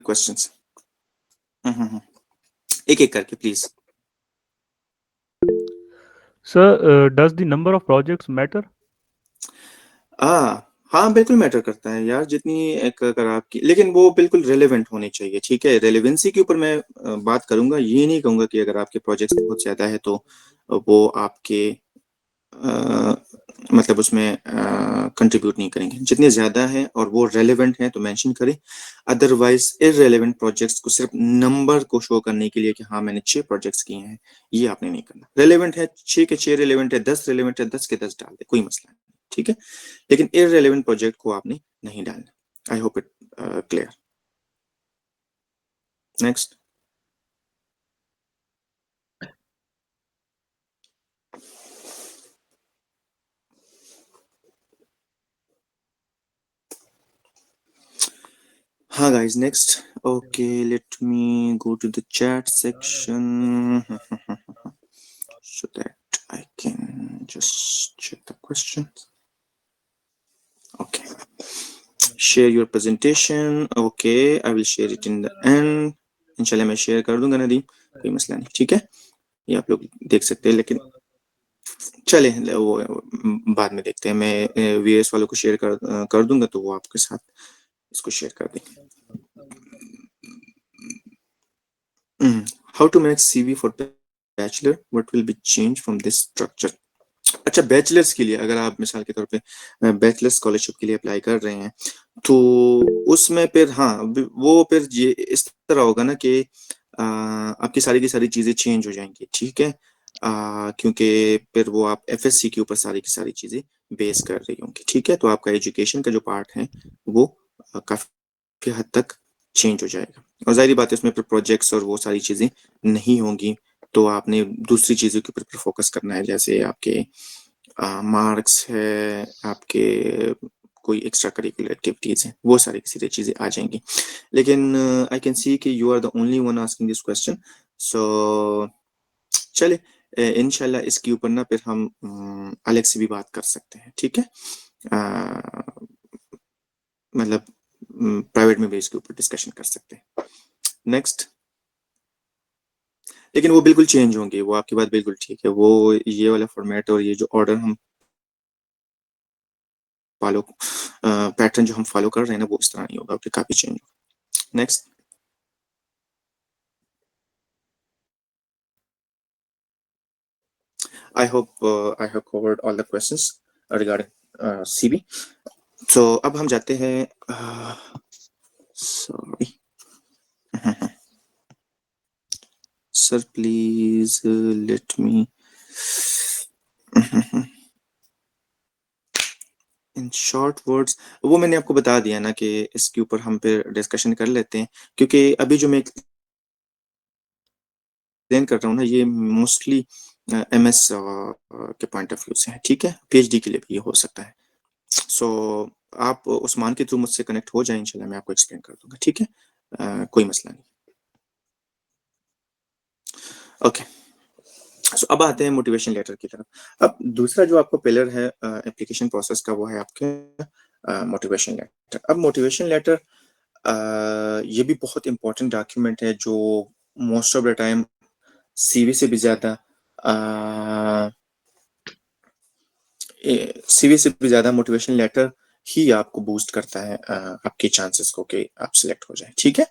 Questions. एक एक करके please. Sir, does the number of projects matter? हाँ बिल्कुल मैटर करता है यार, जितनी एक अगर आपकी, लेकिन वो बिल्कुल रेलेवेंट होनी चाहिए। ठीक है, रेलेवेंसी के ऊपर मैं बात करूंगा। ये नहीं कहूंगा कि अगर आपके प्रोजेक्ट्स बहुत ज्यादा है तो वो आपके अ, मतलब उसमें कंट्रीब्यूट नहीं करेंगे। जितने ज्यादा है और वो रेलेवेंट है तो मेंशन करें। अदरवाइज इररेलेवेंट प्रोजेक्ट्स को सिर्फ नंबर को शो करने के लिए कि हाँ मैंने 6 प्रोजेक्ट्स किए हैं, ये आपने नहीं करना। रेलेवेंट है 6 के 6, रेलेवेंट है 10, रेलेवेंट है 10 के 10 डाल दे, कोई मसला नहीं। ठीक है, लेकिन इररेलेवेंट प्रोजेक्ट को आपने नहीं डालना। I hope it clear. Next. हाँ guys, next. Okay, let me go to the chat section so that I can just check the questions. Okay, share your presentation. Okay, I will share it in the end. इंशाल्लाह मैं share कर दूंगा नदीम, कोई मसला नहीं। ठीक है, ये आप लोग देख सकते हैं, लेकिन चले वो बाद में देखते हैं। मैं वीएस वालों को शेयर कर दूंगा तो वो आपके साथ इसको शेयर कर देंगे। How to make CV for bachelor? What will be changed from this structure? अच्छा, बैचलर्स के लिए अगर आप मिसाल के तौर पे बैचलर स्कॉलरशिप के लिए अप्लाई कर रहे हैं तो उसमें फिर हाँ वो फिर ये इस तरह होगा ना कि आपकी सारी की सारी चीजें चेंज हो जाएंगी। ठीक है, क्योंकि फिर वो आप एफएससी के ऊपर सारी की सारी चीजें बेस कर रही होंगी। ठीक है, तो आपका एजुकेशन का जो पार्ट है वो काफी हद तक चेंज हो जाएगा। और जाहिर बात है उसमें फिर प्रोजेक्ट्स और वो सारी चीजें नहीं होंगी, तो आपने दूसरी चीजों के ऊपर फोकस करना है, जैसे आपके मार्क्स है, आपके कोई एक्स्ट्रा करिकुलर एक्टिविटीज है, वो सारी की सारी चीजें आ जाएंगी। लेकिन आई कैन सी कि you are the only one asking this question. So चले, इंशाल्लाह इसके ऊपर ना फिर हम अलग से भी बात कर सकते हैं। ठीक है, मतलब प्राइवेट में भी इसके ऊपर डिस्कशन कर सकते हैं। नेक्स्ट। लेकिन वो बिल्कुल चेंज होंगे, वो आपकी बात बिल्कुल ठीक है। वो ये वाला फॉर्मेट और ये जो ऑर्डर हम फॉलो पैटर्न जो हम फॉलो कर रहे हैं ना, वो इस तरह नहीं होगा, काफी चेंज होगा। Next. I hope I have covered all the questions regarding CB. तो अब हम जाते हैं, sorry sir please let me in short words. वो मैंने आपको बता दिया ना कि इसके ऊपर हम फिर डिस्कशन कर लेते हैं, क्योंकि अभी जो मैं एक्सप्लेन कर रहा हूँ ना, ये मोस्टली एमएस के पॉइंट ऑफ व्यू से है। ठीक है, पीएचडी के लिए भी ये हो सकता है। सो आप उस्मान के थ्रू मुझसे कनेक्ट हो जाए, इंशाल्लाह मैं आपको एक्सप्लेन कर दूंगा। ठीक है, कोई मसला नहीं। ओके, सो अब आते हैं मोटिवेशन लेटर की तरफ। अब दूसरा जो आपको पिलर है एप्लीकेशन प्रोसेस का, वो है आपके मोटिवेशन लेटर। अब मोटिवेशन लेटर ये भी बहुत इंपॉर्टेंट डॉक्यूमेंट है, जो most of the time CV से भी ज्यादा सीवी से भी ज्यादा मोटिवेशन लेटर ही आपको बूस्ट करता है आपके चांसेस को कि आप सिलेक्ट हो जाए। ठीक है,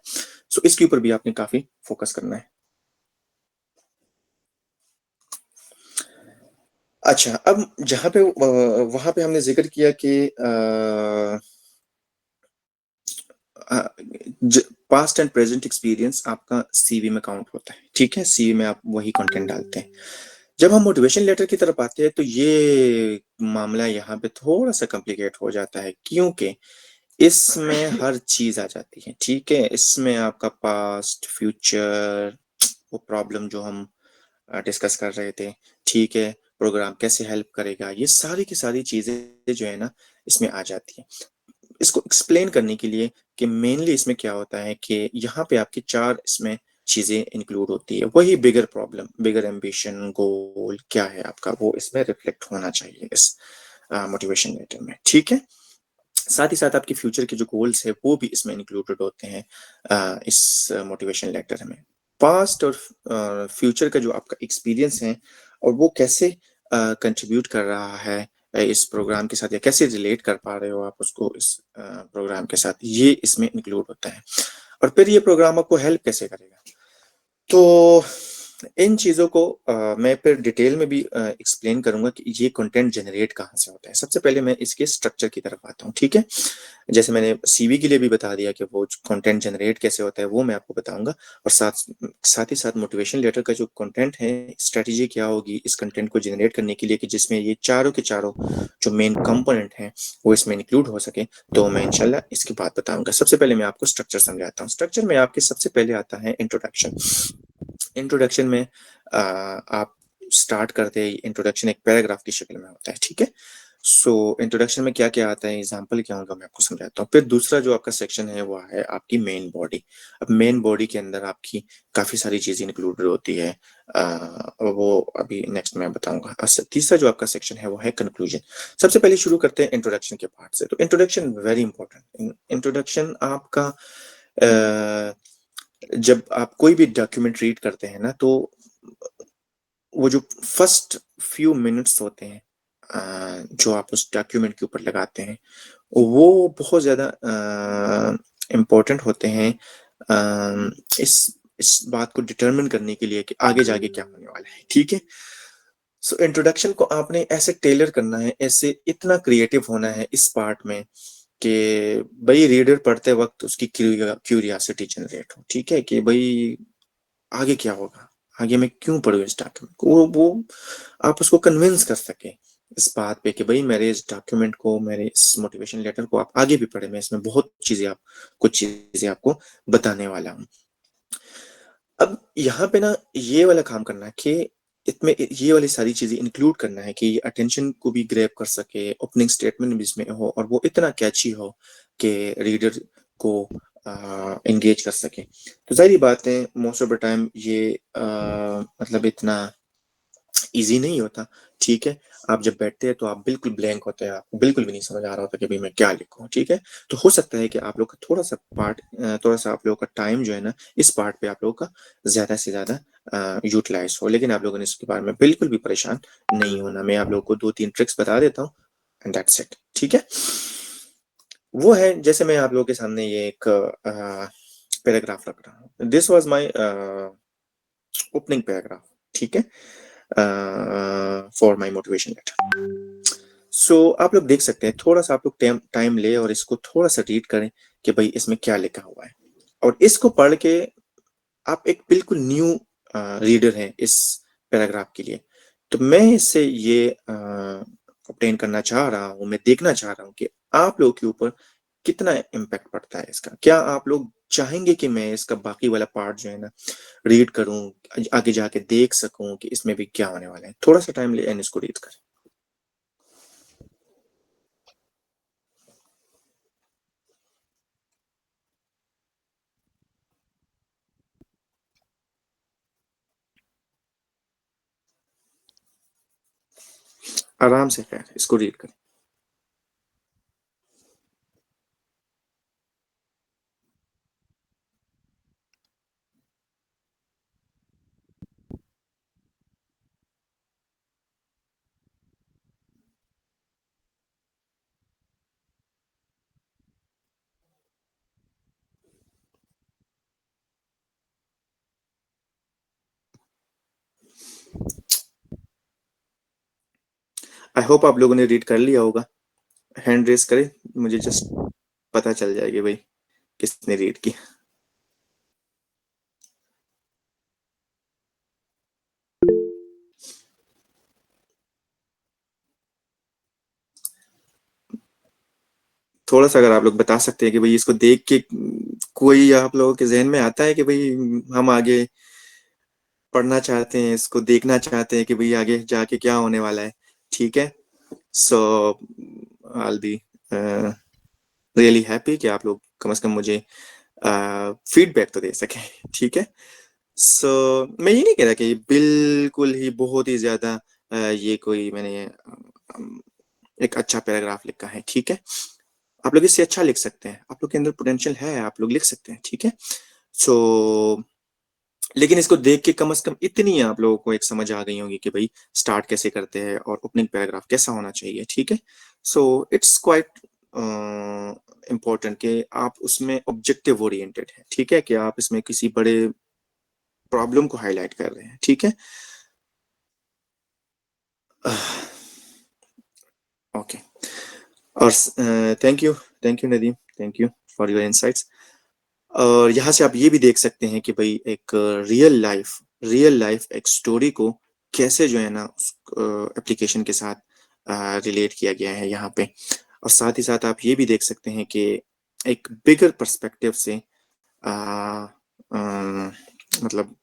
सो इसके ऊपर भी आपने काफी फोकस करना है। अच्छा, अब जहां पे वहां पे हमने जिक्र किया कि पास्ट एंड प्रेजेंट एक्सपीरियंस आपका सीवी में काउंट होता है। ठीक है, सीवी में आप वही कंटेंट डालते हैं। जब हम मोटिवेशन लेटर की तरफ आते हैं तो ये मामला यहाँ पे थोड़ा सा कॉम्प्लिकेट हो जाता है, क्योंकि इसमें हर चीज आ जाती है। ठीक है, इसमें आपका पास्ट, फ्यूचर, वो प्रॉब्लम जो हम डिस्कस कर रहे थे, ठीक है, प्रोग्राम कैसे हेल्प करेगा, ये सारी की सारी चीजें जो है ना इसमें आ जाती है। इसको एक्सप्लेन करने के लिए कि मेनली इसमें क्या होता है कि यहाँ पे आपकी 4 इसमें चीजें इंक्लूड होती है। वही बिगर प्रॉब्लम, बिगर एम्बिशन, गोल क्या है आपका, वो इसमें रिफ्लेक्ट होना चाहिए इस मोटिवेशन लेटर में। ठीक है, साथ ही साथ आपके फ्यूचर के जो गोल्स है वो भी इसमें इंक्लूडेड होते हैं इस मोटिवेशन लेटर में। पास्ट और फ्यूचर का जो आपका एक्सपीरियंस है और वो कैसे कंट्रीब्यूट कर रहा है इस प्रोग्राम के साथ, या कैसे रिलेट कर पा रहे हो आप उसको इस प्रोग्राम के साथ, ये इसमें इंक्लूड होता है। और फिर ये प्रोग्राम आपको हेल्प कैसे करेगा, तो इन चीज़ों को मैं फिर डिटेल में भी एक्सप्लेन करूंगा कि ये कंटेंट जनरेट कहाँ से होता है। सबसे पहले मैं इसके स्ट्रक्चर की तरफ आता हूँ, ठीक है। जैसे मैंने सीवी के लिए भी बता दिया कि वो कंटेंट जनरेट कैसे होता है, वो मैं आपको बताऊंगा। और साथ ही साथ मोटिवेशन लेटर का जो कंटेंट है, स्ट्रेटेजी क्या होगी इस कंटेंट को जनरेट करने के लिए, कि जिसमें ये चारों के चारों जो मेन कंपोनेंट हैं वो इसमें इंक्लूड हो सके, तो मैं इंशाल्लाह इसकी बात बताऊंगा। सबसे पहले मैं आपको स्ट्रक्चर समझाता हूँ। स्ट्रक्चर में आपके सबसे पहले आता है इंट्रोडक्शन। इंट्रोडक्शन में आप स्टार्ट करते हैं, इंट्रोडक्शन एक पैराग्राफ की शक्ल में होता है, ठीक है। सो इंट्रोडक्शन में क्या क्या आता है, एग्जांपल क्या होगा, मैं आपको समझाता हूँ। फिर दूसरा जो आपका सेक्शन है वो है आपकी मेन बॉडी। अब मेन बॉडी के अंदर आपकी काफी सारी चीजें इंक्लूडेड होती है, वो अभी नेक्स्ट मैं बताऊंगा। तीसरा जो आपका सेक्शन है वो है कंक्लूजन। सबसे पहले शुरू करते हैं इंट्रोडक्शन के पार्ट से। तो इंट्रोडक्शन वेरी इंपॉर्टेंट। इंट्रोडक्शन आपका जब आप कोई भी डॉक्यूमेंट रीड करते हैं ना, तो वो जो फर्स्ट फ्यू मिनट्स होते हैं जो आप उस डॉक्यूमेंट के ऊपर लगाते हैं, वो बहुत ज्यादा इम्पोर्टेंट होते हैं इस बात को डिटरमिन करने के लिए कि आगे जाके क्या होने वाला है, ठीक है। सो इंट्रोडक्शन को आपने ऐसे टेलर करना है, ऐसे इतना क्रिएटिव होना है इस पार्ट में कि भाई रीडर पढ़ते वक्त उसकी क्यूरियासिटी जनरेट हो, ठीक है, कि भाई आगे क्या होगा, आगे मैं क्यों पढ़ूं इस डॉक्यूमेंट को, वो आप उसको कन्विंस कर सके इस बात पे कि भाई मेरे इस डॉक्यूमेंट को, मेरे इस मोटिवेशन लेटर को आप आगे भी पढ़े, मैं इसमें बहुत चीजें कुछ चीजें आपको बताने वाला हूँ। अब यहाँ पे ना ये वाला काम करना है कि इसमें ये वाली सारी चीजें इंक्लूड करना है कि ये अटेंशन को भी ग्रैब कर सके, ओपनिंग स्टेटमेंट भी इसमें हो, और वो इतना कैची हो कि रीडर को एंगेज कर सके। तो जाहिर बात है मोस्ट ऑफ द टाइम ये मतलब इतना इजी नहीं होता, ठीक है। आप जब बैठते हैं तो आप बिल्कुल ब्लैंक होते हैं, आपको बिल्कुल भी नहीं समझ आ रहा होता कि भाई मैं क्या लिखूं, ठीक है। तो हो सकता है कि आप लोग का थोड़ा सा आप लोगों का टाइम जो है ना, इस पार्ट पे आप लोगों का ज्यादा से ज्यादा यूटिलाइज हो, लेकिन आप लोगों ने इसके बारे में बिल्कुल भी परेशान नहीं होना। मैं आप लोगों को 2-3 ट्रिक्स बता देता हूँ एंड दैट्स इट, ठीक है। वो है, जैसे मैं आप लोगों के सामने ये एक पैराग्राफ रख रहा हूँ। This was my opening paragraph, ठीक है, फॉर माई मोटिवेशन लेटर। सो आप लोग देख सकते हैं, थोड़ा सा आप लोग टाइम ले और इसको थोड़ा सा रीड करें कि भाई इसमें क्या लिखा हुआ है, और इसको पढ़ के आप एक बिल्कुल न्यू रीडर हैं इस पैराग्राफ के लिए। तो मैं इससे ये ऑब्टेन करना चाह रहा हूँ, मैं देखना चाह रहा हूँ कि आप लोगों के ऊपर कितना इम्पैक्ट पड़ता है इसका। क्या आप लोग चाहेंगे कि मैं इसका बाकी वाला पार्ट जो है ना रीड करूं, आगे जाके देख सकूं कि इसमें भी क्या होने वाला है? थोड़ा सा टाइम ले एंड इसको रीड करें। आराम से खैर इसको रीड करें। आई होप आप लोगों ने रीड कर लिया होगा। हैंड रेस करें, मुझे जस्ट पता चल जाएगी भाई किसने रीड की। थोड़ा सा अगर आप लोग बता सकते हैं कि भाई इसको देख के कोई आप लोगों के जहन में आता है कि भाई हम आगे पढ़ना चाहते हैं, इसको देखना चाहते हैं कि भाई आगे जाके क्या होने वाला है, ठीक है। सो आई बी रियली हैप्पी कि आप लोग कम से कम मुझे फीडबैक तो दे सके, ठीक है। सो मैं ये नहीं कह रहा कि बिल्कुल ही बहुत ही ज्यादा ये कोई मैंने एक अच्छा पैराग्राफ लिखा है, ठीक है। आप लोग इससे अच्छा लिख सकते हैं, आप लोग के अंदर पोटेंशियल है, आप लोग लिख सकते हैं, ठीक है। सो लेकिन इसको देख के कम से कम इतनी आप लोगों को एक समझ आ गई होगी कि भाई स्टार्ट कैसे करते हैं और ओपनिंग पैराग्राफ कैसा होना चाहिए, ठीक है। सो इट्स क्वाइट इम्पोर्टेंट कि आप उसमें ऑब्जेक्टिव ओरिएंटेड है, ठीक है, कि आप इसमें किसी बड़े प्रॉब्लम को हाईलाइट कर रहे हैं, ठीक है। ओके। और thank you Nadeem, thank you for your insights. और यहाँ से आप ये भी देख सकते हैं कि भाई एक रियल लाइफ एक स्टोरी को कैसे जो है ना उस एप्लीकेशन के साथ रिलेट किया गया है यहाँ पे। और साथ ही साथ आप ये भी देख सकते हैं कि एक बिगर पर्सपेक्टिव से आ, अम, मतलब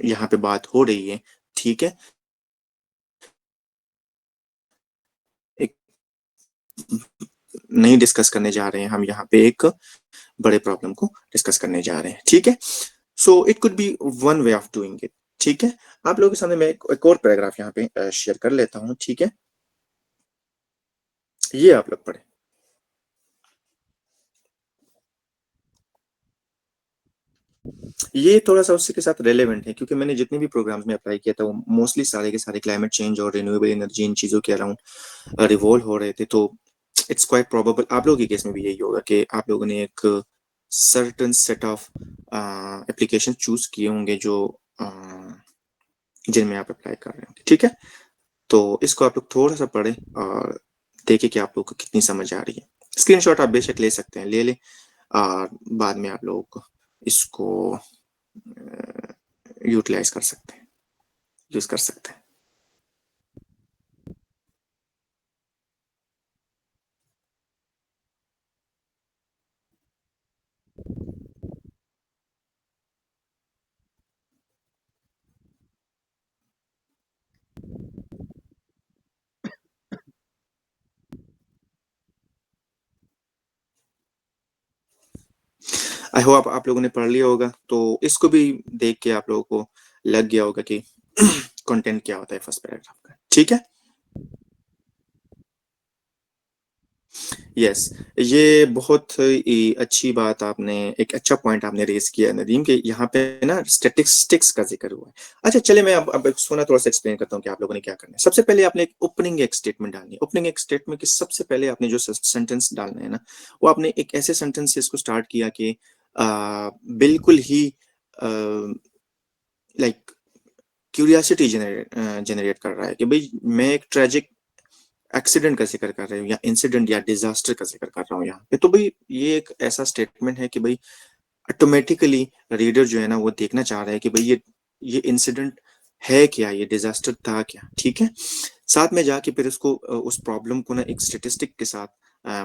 यहाँ पे बात हो रही है, ठीक है। एक नहीं डिस्कस करने जा रहे हैं हम यहाँ पे, एक बड़े प्रॉब्लम को डिस्कस करने जा रहे हैं, ठीक है। So it could be one way of doing it, ठीक है। आप लोगों के सामने मैं एक और पैराग्राफ यहाँ पे शेयर कर लेता हूँ, ठीक है। ये आप लोग पढ़े। ये थोड़ा सा उसी के साथ रेलेवेंट है, क्योंकि मैंने जितने भी प्रोग्राम्स में अप्लाई किया था वो मोस्टली सारे के सारे क्लाइमेट चेंज और रिन्यूएबल एनर्जी इन चीजों के अराउंड रिवॉल्व हो रहे थे। तो इट्स क्वाइट प्रोबेबल आप लोगों के केस में भी यही होगा कि आप लोगों ने एक certain set of application choose किए होंगे जो जिनमें आप अप्लाई कर रहे होंगे, ठीक है। तो इसको आप लोग थोड़ा सा पढ़ें और देखें कि आप लोग को कितनी समझ आ रही है। स्क्रीनशॉट आप बेशक ले सकते हैं, ले लें, और बाद में आप लोग इसको यूटिलाइज कर सकते हैं, यूज कर सकते हैं। आई होप आप लोगों ने पढ़ लिया होगा, तो इसको भी देख के आप लोगों को लग गया होगा कि कंटेंट क्या होता है फर्स्ट पैराग्राफ का, ठीक है। यस, ये बहुत ही अच्छी बात आपने, एक अच्छा पॉइंट आपने रेज किया नदीम, कि यहाँ पे ना स्टैटिस्टिक्स का जिक्र हुआ है। अच्छा चले, मैं अब इसको ना थोड़ा सा एक्सप्लेन करता हूँ कि आप लोगों ने क्या करना है। सबसे पहले आपने एक ओपनिंग एक स्टेटमेंट डालनी है। ओपनिंग एक स्टेटमेंट की सबसे पहले आपने जो सेंटेंस डालना है ना, वो आपने एक ऐसे सेंटेंस से इसको स्टार्ट किया कि बिल्कुल ही लाइक क्यूरियोसिटी जनरेट कर रहा है कि भाई मैं एक ट्रेजिक एक्सीडेंट का जिक्र कर रहे हो या इंसिडेंट या डिजास्टर का जिक्र कर रहा हूँ यहाँ पे। तो भाई ये एक ऐसा स्टेटमेंट है कि भाई ऑटोमेटिकली रीडर जो है ना वो देखना चाह रहा है कि भाई ये इंसिडेंट है क्या, ये डिजास्टर था क्या, ठीक है। साथ में जाके फिर उसको उस प्रॉब्लम को ना एक स्टेटिस्टिक के साथ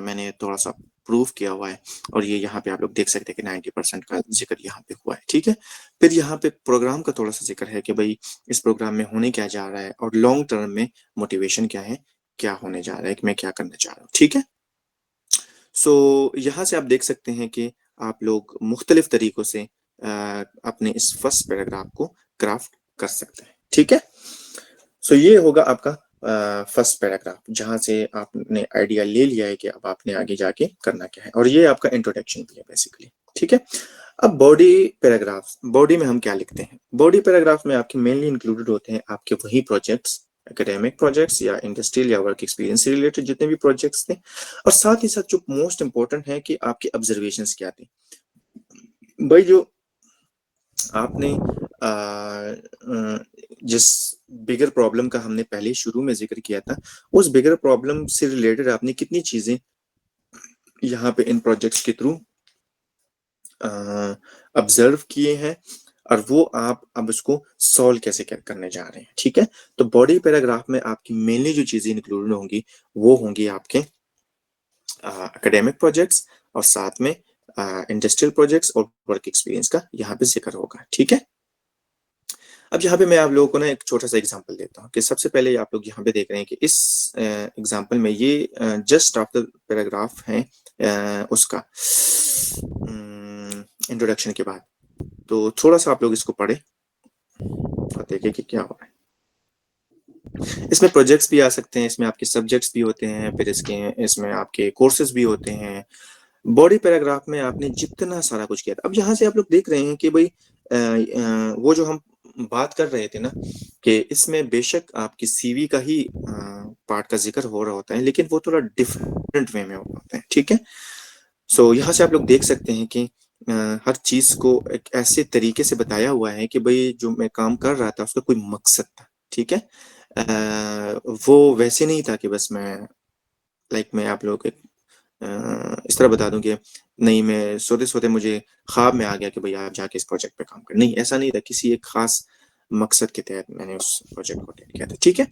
मैंने थोड़ा सा प्रूव किया हुआ है। और ये यहाँ पे आप लोग देख सकते हैं कि 90% का जिक्र यहाँ पे हुआ है, ठीक है। फिर यहाँ पे प्रोग्राम का थोड़ा सा जिक्र है कि भाई इस प्रोग्राम में होने क्या जा रहा है और लॉन्ग टर्म में मोटिवेशन क्या है, क्या होने जा रहा है, कि मैं क्या करना चाह रहा हूँ, ठीक है। सो यहाँ से आप देख सकते हैं कि आप लोग मुख्तलिफ तरीकों से अपने इस फर्स्ट पैराग्राफ को क्राफ्ट कर सकते हैं, ठीक है। सो ये होगा आपका फर्स्ट पैराग्राफ, जहां से आपने आइडिया ले लिया है कि अब आपने आगे जाके करना क्या है, और ये आपका इंट्रोडक्शन भी है बेसिकली, ठीक है। अब बॉडी पैराग्राफ, बॉडी में हम क्या लिखते हैं। बॉडी पैराग्राफ में आपके मेनली इंक्लूडेड होते हैं आपके वही प्रोजेक्ट्स, एकेडमिक प्रोजेक्ट्स या इंडस्ट्रियल या वर्क एक्सपीरियंस से रिलेटेड जितने भी प्रोजेक्ट्स थे। और साथ ही साथ जो मोस्ट इंपॉर्टेंट है कि आपके ऑब्जर्वेशंस क्या थे। भाई जो आपने जिस बिगर प्रॉब्लम का हमने पहले शुरू में जिक्र किया था, उस बिगर प्रॉब्लम से रिलेटेड आपने कितनी चीजें यहाँ पे इन प्रोजेक्ट्स के थ्रू ऑब्जर्व किए हैं, और वो आप अब उसको सॉल्व कैसे करने जा रहे हैं, ठीक है। तो बॉडी पैराग्राफ में आपकी मेनली जो चीजें इंक्लूडेड होंगी वो होंगी आपके एकेडमिक प्रोजेक्ट्स, और साथ में इंडस्ट्रियल प्रोजेक्ट्स और वर्क एक्सपीरियंस का यहाँ पे जिक्र होगा, ठीक है। अब यहाँ पे मैं आप लोगों को ना एक छोटा सा एग्जांपल देता हूँ कि सबसे पहले आप लोग यहाँ पे देख रहे हैं कि इस एग्जांपल में ये जस्ट आफ्टर पैराग्राफ है उसका इंट्रोडक्शन के बाद। तो थोड़ा सा आप लोग इसको पढ़े और देखें कि क्या हो रहा है। इसमें प्रोजेक्ट्स भी आ सकते हैं, इसमें आपके सब्जेक्ट्स भी होते हैं, फिर इसमें आपके कोर्सेज भी होते हैं। बॉडी पैराग्राफ में आपने जितना सारा कुछ किया था, अब यहाँ से आप लोग देख रहे हैं कि भाई वो जो हम बात कर रहे थे ना कि इसमें बेशक आपकी सीवी का ही पार्ट का जिक्र हो रहा होता है, लेकिन वो थोड़ा डिफरेंट वे में होता है, ठीक है। सो यहाँ से आप लोग देख सकते हैं कि हर चीज को एक ऐसे तरीके से बताया हुआ है कि भाई जो मैं काम कर रहा था उसका कोई मकसद था, ठीक है। वो वैसे नहीं था कि बस मैं आप लोगों को इस तरह बता दूं कि नहीं, मैं सोते सोते मुझे ख्वाब में आ गया कि भाई आप जाके इस प्रोजेक्ट पे काम कर, नहीं, ऐसा नहीं था। किसी एक खास मकसद के तहत मैंने उस प्रोजेक्ट को अटेंड किया था, ठीक है।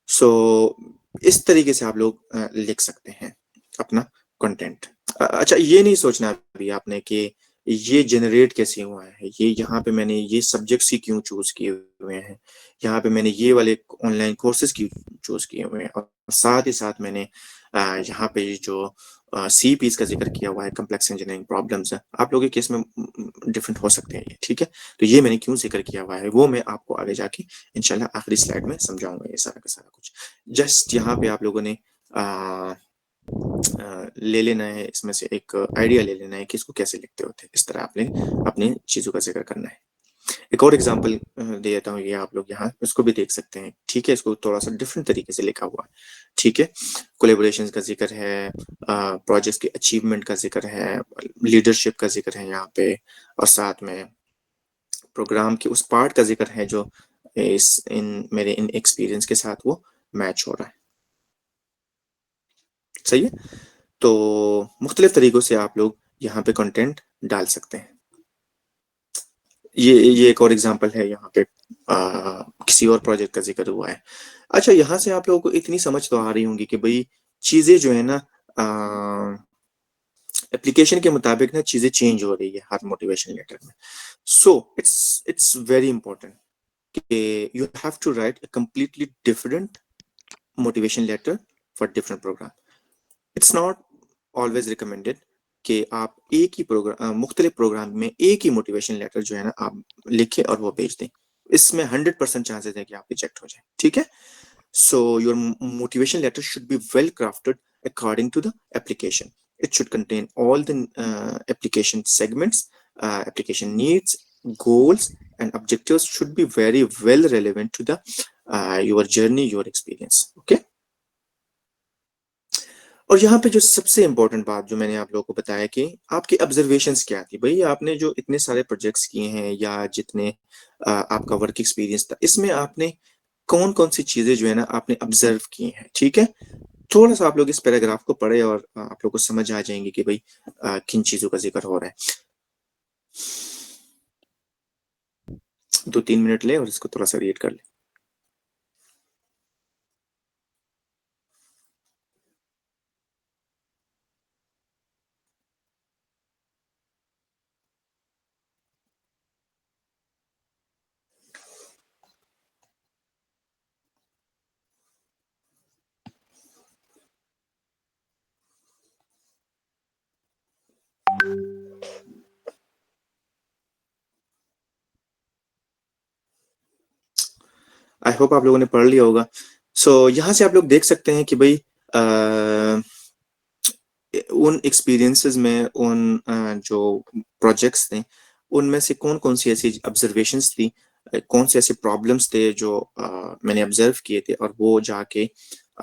सो इस तरीके से आप लोग लिख सकते हैं अपना कंटेंट। अच्छा, ये नहीं सोचना अभी आपने कि ये जनरेट कैसे हुआ है, ये यहाँ पे मैंने ये सब्जेक्ट्स ही क्यों चूज किए हुए हैं, यहाँ पे मैंने ये वाले ऑनलाइन कोर्सेज क्यों चूज किए हुए हैं, और साथ ही साथ मैंने यहाँ पे जो सी पीस का जिक्र किया हुआ है, कम्प्लेक्स इंजीनियरिंग प्रॉब्लम्स है, आप लोगों के केस में डिफरेंट हो सकते हैं ये, ठीक है। तो ये मैंने क्यों जिक्र किया हुआ है वो मैं आपको आगे जाके इंशाल्लाह आखिरी स्लाइड में समझाऊंगा, ये सारा का सारा कुछ। जस्ट यहाँ पे आप लोगों ने ले लेना है, इसमें से एक आइडिया ले लेना है कि इसको कैसे लिखते होते हैं, इस तरह आपने अपनी चीजों का जिक्र करना है। एक और एग्जांपल दे देता हूँ, ये आप लोग यहाँ इसको भी देख सकते हैं, ठीक है। इसको थोड़ा सा डिफरेंट तरीके से लिखा हुआ है, ठीक है। कोलेबोरेशन का जिक्र है, प्रोजेक्ट के अचीवमेंट का जिक्र है, लीडरशिप का जिक्र है यहाँ पे, और साथ में प्रोग्राम के उस पार्ट का जिक्र है जो मेरे इन एक्सपीरियंस के साथ वो मैच हो रहा है, सही है। तो मुख्तलिफ तरीकों से आप लोग यहाँ पे कंटेंट डाल सकते हैं। ये एक और एग्जांपल है, यहाँ पे किसी और प्रोजेक्ट का जिक्र हुआ है। अच्छा, यहाँ से आप लोगों को इतनी समझ तो आ रही होंगी कि भाई चीजें जो है ना, एप्लीकेशन के मुताबिक ना चीजें चेंज हो रही है हर मोटिवेशन लेटर में। सो इट्स वेरी इंपॉर्टेंट कि you have to write a completely different motivation letter for different program. It's not always recommended कि आप एक ही प्रोग्राम, मुख्तलिफ प्रोग्राम में एक ही मोटिवेशन लेटर जो है ना आप लिखें और वो भेज दें। इसमें 100% चांसेस है कि आप रिजेक्ट हो जाए, ठीक है। So your motivation letter should be well crafted according to the application. It should contain all the application segments, application needs, goals, and objectives should be very well relevant to the your journey, your experience. Okay. और यहाँ पे जो सबसे important बात जो मैंने आप लोगों को बताया कि आपकी ऑब्जर्वेशंस क्या थी, भाई आपने जो इतने सारे प्रोजेक्ट्स किए हैं या जितने आपका वर्क एक्सपीरियंस था, इसमें आपने कौन कौन सी चीजें जो है ना आपने ऑब्जर्व की हैं, ठीक है। थोड़ा सा आप लोग इस पैराग्राफ को पढ़े और आप लोग को समझ आ जाएंगे कि भाई किन चीजों का जिक्र हो रहा है। 2-3 मिनट ले और इसको थोड़ा सा रीड कर ले। आई होप आप लोगों ने पढ़ लिया होगा। सो यहाँ से आप लोग देख सकते हैं कि भाई उन एक्सपीरियंसेस में उन जो प्रोजेक्ट्स थे उनमें से कौन कौन सी ऐसी ऑब्जर्वेशंस थी, कौन से ऐसे प्रॉब्लम्स थे जो मैंने ऑब्जर्व किए थे, और वो जाके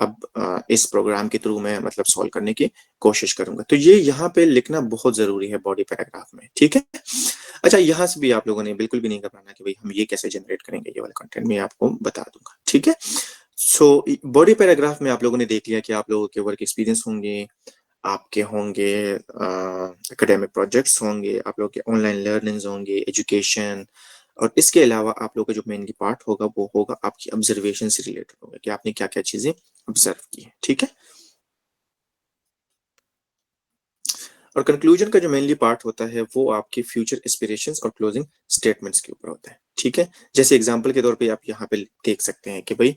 अब इस प्रोग्राम के थ्रू मैं मतलब सॉल्व करने की कोशिश करूंगा। तो ये यहाँ पे लिखना बहुत जरूरी है बॉडी पैराग्राफ में, ठीक है। अच्छा, यहाँ से भी आप लोगों ने बिल्कुल भी नहीं घबराना कि भाई हम ये कैसे जनरेट करेंगे, ये वाला कंटेंट मैं आपको बता दूंगा, ठीक है। सो बॉडी पैराग्राफ में आप लोगों ने देख लिया कि आप लोगों के वर्क एक्सपीरियंस होंगे, आपके होंगे एकेडमिक प्रोजेक्ट्स होंगे, आप लोग के ऑनलाइन लर्निंग्स होंगे, एजुकेशन, और इसके अलावा आप लोग का जो मेनली पार्ट होगा वो होगा आपकी ऑब्जर्वेशन से रिलेटेड होगा कि आपने क्या क्या चीजें ऑब्जर्व की है, ठीक है। और कंक्लूजन का जो मेनली पार्ट होता है वो आपके फ्यूचर एस्पिरेशंस और क्लोजिंग स्टेटमेंट्स के ऊपर होता है, ठीक है। जैसे एग्जांपल के तौर पे आप यहाँ पे देख सकते हैं कि भाई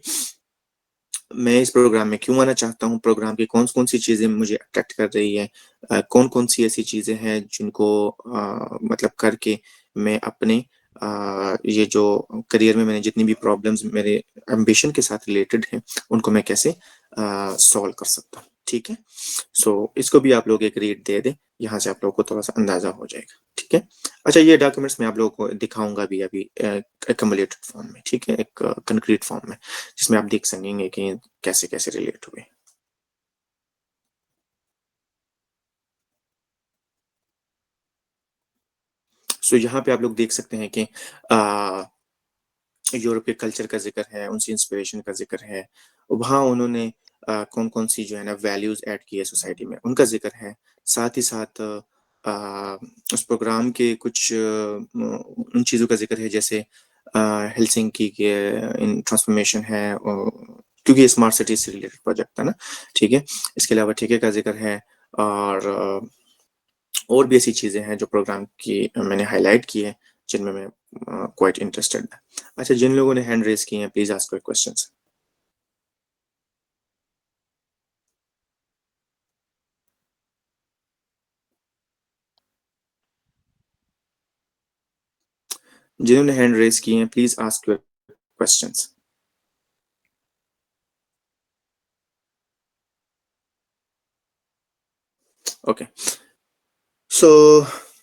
मैं इस प्रोग्राम में क्यों आना चाहता हूँ, प्रोग्राम की कौन कौन सी चीजें मुझे अट्रैक्ट कर रही है, कौन कौन सी ऐसी चीजें हैं जिनको मतलब करके मैं अपने ये जो करियर में मैंने जितनी भी प्रॉब्लम्स मेरे एम्बिशन के साथ रिलेटेड हैं उनको मैं कैसे सॉल्व कर सकता हूँ। ठीक है, सो इसको भी आप लोग एक रीड दे दें, यहाँ से आप लोगों को थोड़ा सा अंदाजा हो जाएगा। ठीक है, अच्छा ये डॉक्यूमेंट्स मैं आप लोगों को दिखाऊंगा भी अभी एक्युमुलेटेड फॉर्म में, ठीक है, एक कंक्रीट फॉर्म में, जिसमें आप देख सकेंगे कि कैसे कैसे रिलेट हुए। सो यहाँ पे आप लोग देख सकते हैं कि यूरोप के कल्चर का जिक्र है, उनसे इंस्पिरेशन का जिक्र है, वहाँ उन्होंने कौन कौन सी जो है ना वैल्यूज ऐड की है सोसाइटी में, उनका जिक्र है। साथ ही साथ उस प्रोग्राम के कुछ उन चीज़ों का जिक्र है, जैसे हेलसिंकी के इन ट्रांसफॉर्मेशन है, क्योंकि ये स्मार्ट सिटी से रिलेटेड प्रोजेक्ट था ना। ठीक है, इसके अलावा ठेके का जिक्र है, और और भी ऐसी चीज़ें हैं जो प्रोग्राम की मैंने हाईलाइट की है, जिनमें मैं क्वाइट इंटरेस्टेड है। अच्छा, जिन लोगों ने हैंड रेज किए हैं प्लीज आस्क योर क्वेश्चंस। जिन्होंने हैंड रेज किए हैं please ask your questions. Okay, so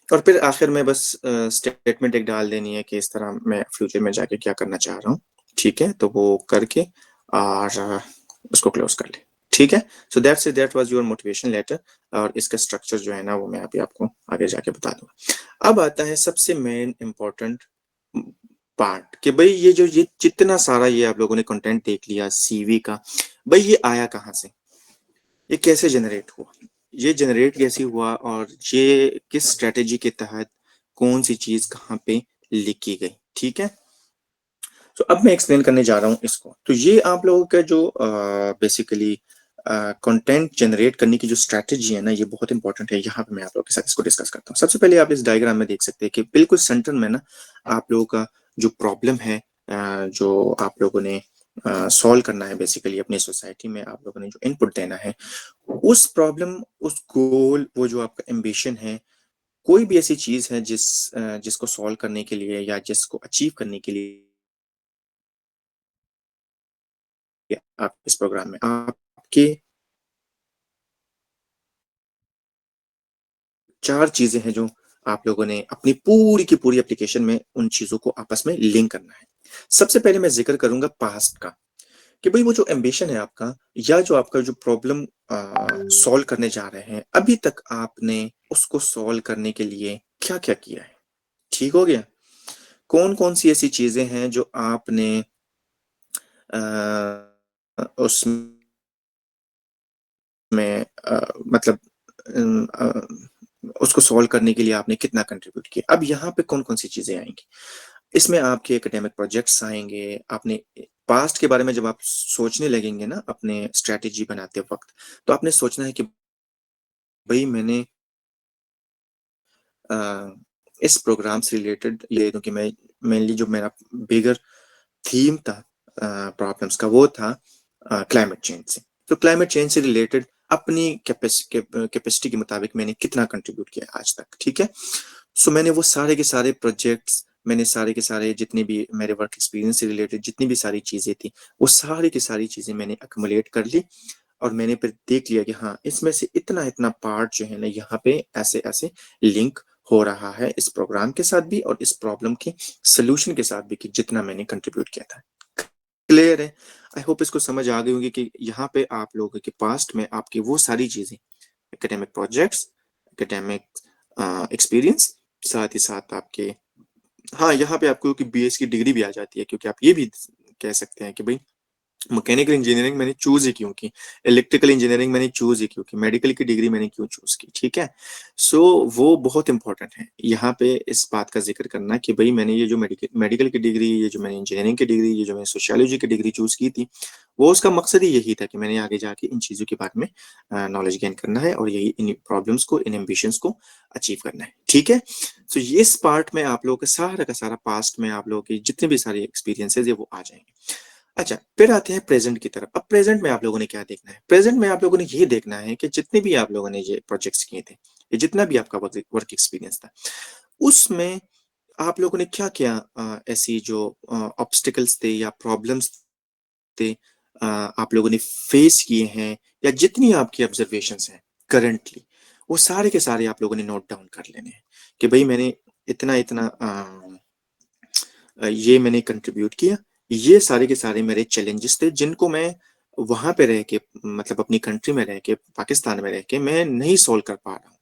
और फिर आखिर में बस स्टेटमेंट एक डाल देनी है कि इस तरह मैं फ्यूचर में जाके क्या करना चाह रहा हूँ। ठीक है, तो वो करके और उसको क्लोज कर ले। ठीक है, so that's it, that was your motivation letter, और इसका स्ट्रक्चर जो है ना वो मैं अभी आपको आगे जाके बता दूंगा। अब आता है सबसे मेन इम्पोर्टेंट पार्ट, कि भाई ये जितना सारा ये आप लोगों ने कंटेंट देख लिया सीवी का, भाई ये आया कहाँ से, ये कैसे जनरेट हुआ, ये जनरेट कैसे हुआ, और ये किस स्ट्रेटेजी के तहत कौन सी चीज कहाँ पे लिखी गई। ठीक है, तो अब मैं एक्सप्लेन करने जा रहा हूँ इसको। तो ये आप लोगों का जो बेसिकली कंटेंट जनरेट करने की जो स्ट्रैटेजी है ना, ये बहुत इंपॉर्टेंट है। यहाँ पे मैं आप लोगों के साथ इसको डिस्कस करता हूँ। सबसे पहले आप इस डायग्राम में देख सकते हैं कि बिल्कुल सेंटर में ना आप लोगों का जो प्रॉब्लम है, जो आप लोगों ने सॉल्व करना है, बेसिकली अपनी सोसाइटी में आप लोगों ने जो इनपुट देना है, उस प्रॉब्लम, उस गोल, वो जो आपका एम्बिशन है, कोई भी ऐसी चीज है जिसको सॉल्व करने के लिए या जिसको अचीव करने के लिए आप इस प्रोग्राम में आपके चार चीजें हैं जो आप लोगों ने अपनी पूरी की पूरी एप्लीकेशन में उन चीजों को आपस में लिंक करना है। सबसे पहले मैं जिक्र करूंगा पास्ट का, कि भाई वो जो एम्बिशन है आपका, या जो आपका जो प्रॉब्लम सॉल्व करने जा रहे हैं, अभी तक आपने उसको सॉल्व करने के लिए क्या क्या किया है। ठीक हो गया, कौन कौन सी ऐसी चीजें हैं जो आपने उसमें मतलब उसको सॉल्व करने के लिए आपने कितना कंट्रीब्यूट किया। अब यहाँ पे कौन कौन सी चीजें आएंगी, इसमें आपके एकेडमिक प्रोजेक्ट्स आएंगे। आपने पास्ट के बारे में जब आप सोचने लगेंगे ना अपने स्ट्रेटेजी बनाते वक्त, तो आपने सोचना है कि भाई मैंने इस प्रोग्राम से रिलेटेड ये, क्योंकि मैं मेनली जो मेरा बिगर थीम था प्रॉब्लम्स का, वो था क्लाइमेट चेंज से। तो क्लाइमेट चेंज से रिलेटेड अपनी कैपेसिटी के मुताबिक मैंने कितना कंट्रीब्यूट किया आज तक। ठीक है, सो मैंने वो सारे के सारे प्रोजेक्ट्स, मैंने सारे के सारे जितने भी मेरे वर्क एक्सपीरियंस से रिलेटेड जितनी भी सारी चीजें थी, वो सारी की सारी चीजें मैंने अक्मुलेट कर ली, और मैंने फिर देख लिया कि हाँ, इसमें से इतना इतना पार्ट जो है ना यहाँ पे ऐसे ऐसे लिंक हो रहा है इस प्रोग्राम के साथ भी, और इस प्रॉब्लम के सोल्यूशन के साथ भी, कि जितना मैंने कंट्रीब्यूट किया था। क्लियर है? आई होप इसको समझ आ गई होगी कि यहाँ पे आप लोगों के पास्ट में आपकी वो सारी चीजें, एकेडमिक प्रोजेक्ट्स, एकेडमिक एक्सपीरियंस, साथ ही साथ आपके, हाँ यहाँ पे आपको की बीएस की डिग्री भी आ जाती है, क्योंकि आप ये भी कह सकते हैं कि भाई मैकेनिकल इंजीनियरिंग मैंने चूज ही क्यों की, इलेक्ट्रिकल इंजीनियरिंग मैंने चूज ही क्यों की, मेडिकल की डिग्री मैंने क्यों चूज की। ठीक है, सो वो बहुत इंपॉर्टेंट है यहाँ पे इस बात का जिक्र करना कि भाई मैंने ये जो मेडिकल की डिग्री, ये जो मैंने इंजीनियरिंग की डिग्री, ये जो मैंने सोशियोलॉजी की डिग्री चूज की थी, वो उसका मकसद ही यही था कि मैंने आगे जाके इन चीजों के बारे में नॉलेज गेन करना है, और यही इन प्रॉब्लम्स को, इन एम्बिशंस को अचीव करना है। ठीक है, सो ये इस पार्ट में आप लोगों का सारा पास्ट में आप लोगों की जितने भी सारे एक्सपीरियंसेस है वो आ जाएंगे। अच्छा, फिर आते हैं प्रेजेंट की तरफ। अब प्रेजेंट में आप लोगों ने क्या देखना है, प्रेजेंट में आप लोगों ने ये देखना है कि जितने भी आप लोगों ने ये प्रोजेक्ट्स किए थे, ये जितना भी आपका वर्क एक्सपीरियंस था, उसमें आप लोगों ने क्या क्या ऐसी जो ऑब्स्टिकल्स थे या प्रॉब्लम्स थे आप लोगों ने फेस किए हैं, या जितनी आपकी ऑब्जर्वेशंस हैं करंटली, वो सारे के सारे आप लोगों ने नोट डाउन कर लेने हैं कि भाई मैंने इतना इतना ये मैंने कंट्रीब्यूट किया, ये सारे के सारे मेरे चैलेंजेस थे जिनको मैं वहां पे रह के, मतलब अपनी कंट्री में रह के, पाकिस्तान में रह के मैं नहीं सॉल्व कर पा रहा हूँ।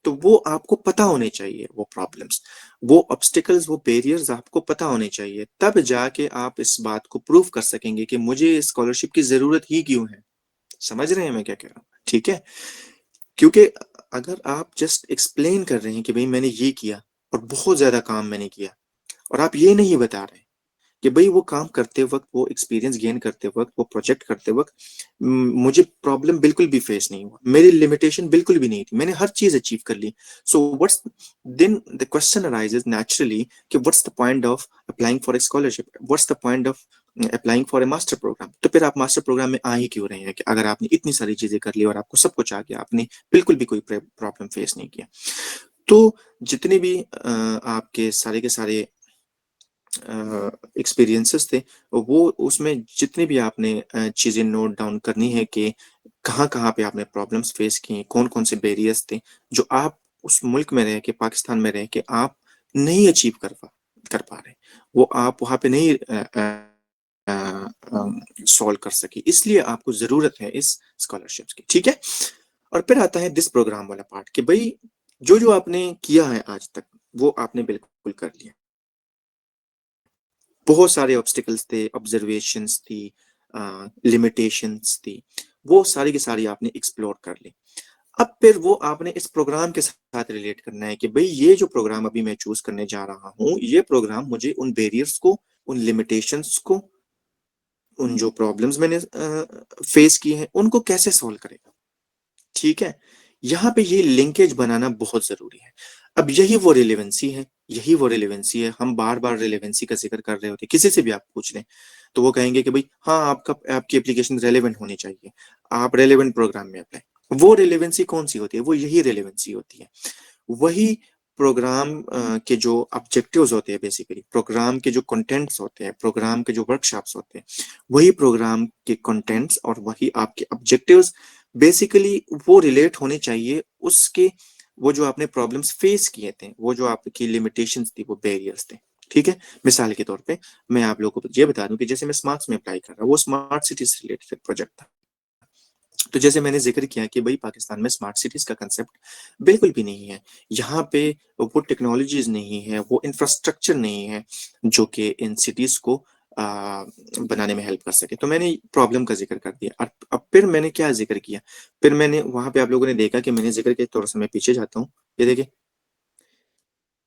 तो वो आपको पता होने चाहिए, वो प्रॉब्लम्स, वो ऑब्स्टिकल्स, वो बैरियर्स आपको पता होने चाहिए, तब जाके आप इस बात को प्रूव कर सकेंगे कि मुझे स्कॉलरशिप की जरूरत ही क्यों है। समझ रहे हैं मैं क्या कह रहा हूँ? ठीक है। क्योंकि अगर आप जस्ट एक्सप्लेन कर रहे हैं कि भाई मैंने ये किया और बहुत ज्यादा काम मैंने किया, और आप ये नहीं बता रहे कि भाई वो काम करते वक्त, वो एक्सपीरियंस गेन करते वक्त, वो प्रोजेक्ट करते वक्त मुझे प्रॉब्लम बिल्कुल भी फेस नहीं हुआ, मेरी लिमिटेशन बिल्कुल भी नहीं थी, मैंने हर चीज अचीव कर ली। So what's then the question arises naturally कि what's the point of applying for a scholarship, what's the point of applying for a master program. तो फिर आप मास्टर प्रोग्राम में आ ही क्यों रहे हैं कि अगर आपने इतनी सारी चीजें कर ली और आपको सब कुछ आ गया, आपने बिल्कुल भी कोई प्रॉब्लम फेस नहीं किया। तो जितने भी आपके सारे के सारे एक्सपीरियंसेस थे, वो उसमें जितनी भी आपने चीजें नोट डाउन करनी है कि कहाँ कहाँ पे आपने प्रॉब्लम्स फेस की, कौन कौन से बैरियर्स थे जो आप उस मुल्क में रह के, पाकिस्तान में रह के आप नहीं अचीव कर पा रहे, वो आप वहां पे नहीं सॉल्व कर सकी, इसलिए आपको जरूरत है इस स्कॉलरशिप्स की। ठीक है। और फिर आता है दिस प्रोग्राम वाला पार्ट कि भाई जो जो आपने किया है आज तक, वो आपने बिल्कुल कर लिया। बहुत सारे ऑब्स्टिकल्स थे, ऑब्जर्वेशंस थी, लिमिटेशंस थी, वो सारी की सारी आपने एक्सप्लोर कर ली। अब फिर वो आपने इस प्रोग्राम के साथ रिलेट करना है कि भाई ये जो प्रोग्राम अभी मैं चूज करने जा रहा हूँ, ये प्रोग्राम मुझे उन बैरियर्स को, उन लिमिटेशंस को, उन जो प्रॉब्लम्स मैंने फेस की हैं, उनको कैसे सॉल्व करेगा। ठीक है। यहाँ पे ये लिंकेज बनाना बहुत जरूरी है। अब यही वो रिलेवेंसी है, यही वो रिलेवेंसी है। हम बार बार रिलेवेंसी का जिक्र कर रहे होते हैं, किसी से भी आप पूछ लें तो वो कहेंगे कि भाई हाँ, आपका आपकी एप्लीकेशन रेलेवेंट होनी चाहिए, आप रेलेवेंट प्रोग्राम में अप्लाई। वो रिलेवेंसी कौन सी होती है? वो यही रिलेवेंसी होती है। वही प्रोग्राम के जो ऑब्जेक्टिव्स होते हैं, बेसिकली प्रोग्राम के जो कंटेंट्स होते हैं, प्रोग्राम के जो वर्कशॉप्स होते हैं, वही प्रोग्राम के कंटेंट्स और वही आपके ऑब्जेक्टिव्स बेसिकली वो रिलेट होने चाहिए उसके, वो जो आपने प्रॉब्लम्स फेस किए थे, वो जो आपकी लिमिटेशंस थी, वो बैरियर्स थे। ठीक है। मिसाल के तौर पे मैं आप लोगों को ये बता दूं कि जैसे मैं स्मार्ट्स में अप्लाई कर रहा हूँ, वो स्मार्ट सिटी से रिलेटेड प्रोजेक्ट था। तो जैसे मैंने जिक्र किया कि भाई पाकिस्तान में स्मार्ट सिटीज का कंसेप्ट बिल्कुल भी नहीं है। यहाँ पे वो टेक्नोलॉजीज नहीं है, वो इंफ्रास्ट्रक्चर नहीं है जो कि इन सिटीज को बनाने में हेल्प कर सके। तो मैंने प्रॉब्लम का जिक्र कर दिया। और अब फिर मैंने क्या जिक्र किया? फिर मैंने वहां पे, आप लोगों ने देखा कि मैंने जिक्र किया, थोड़ा सा मैं पीछे जाता हूँ, ये देखिए,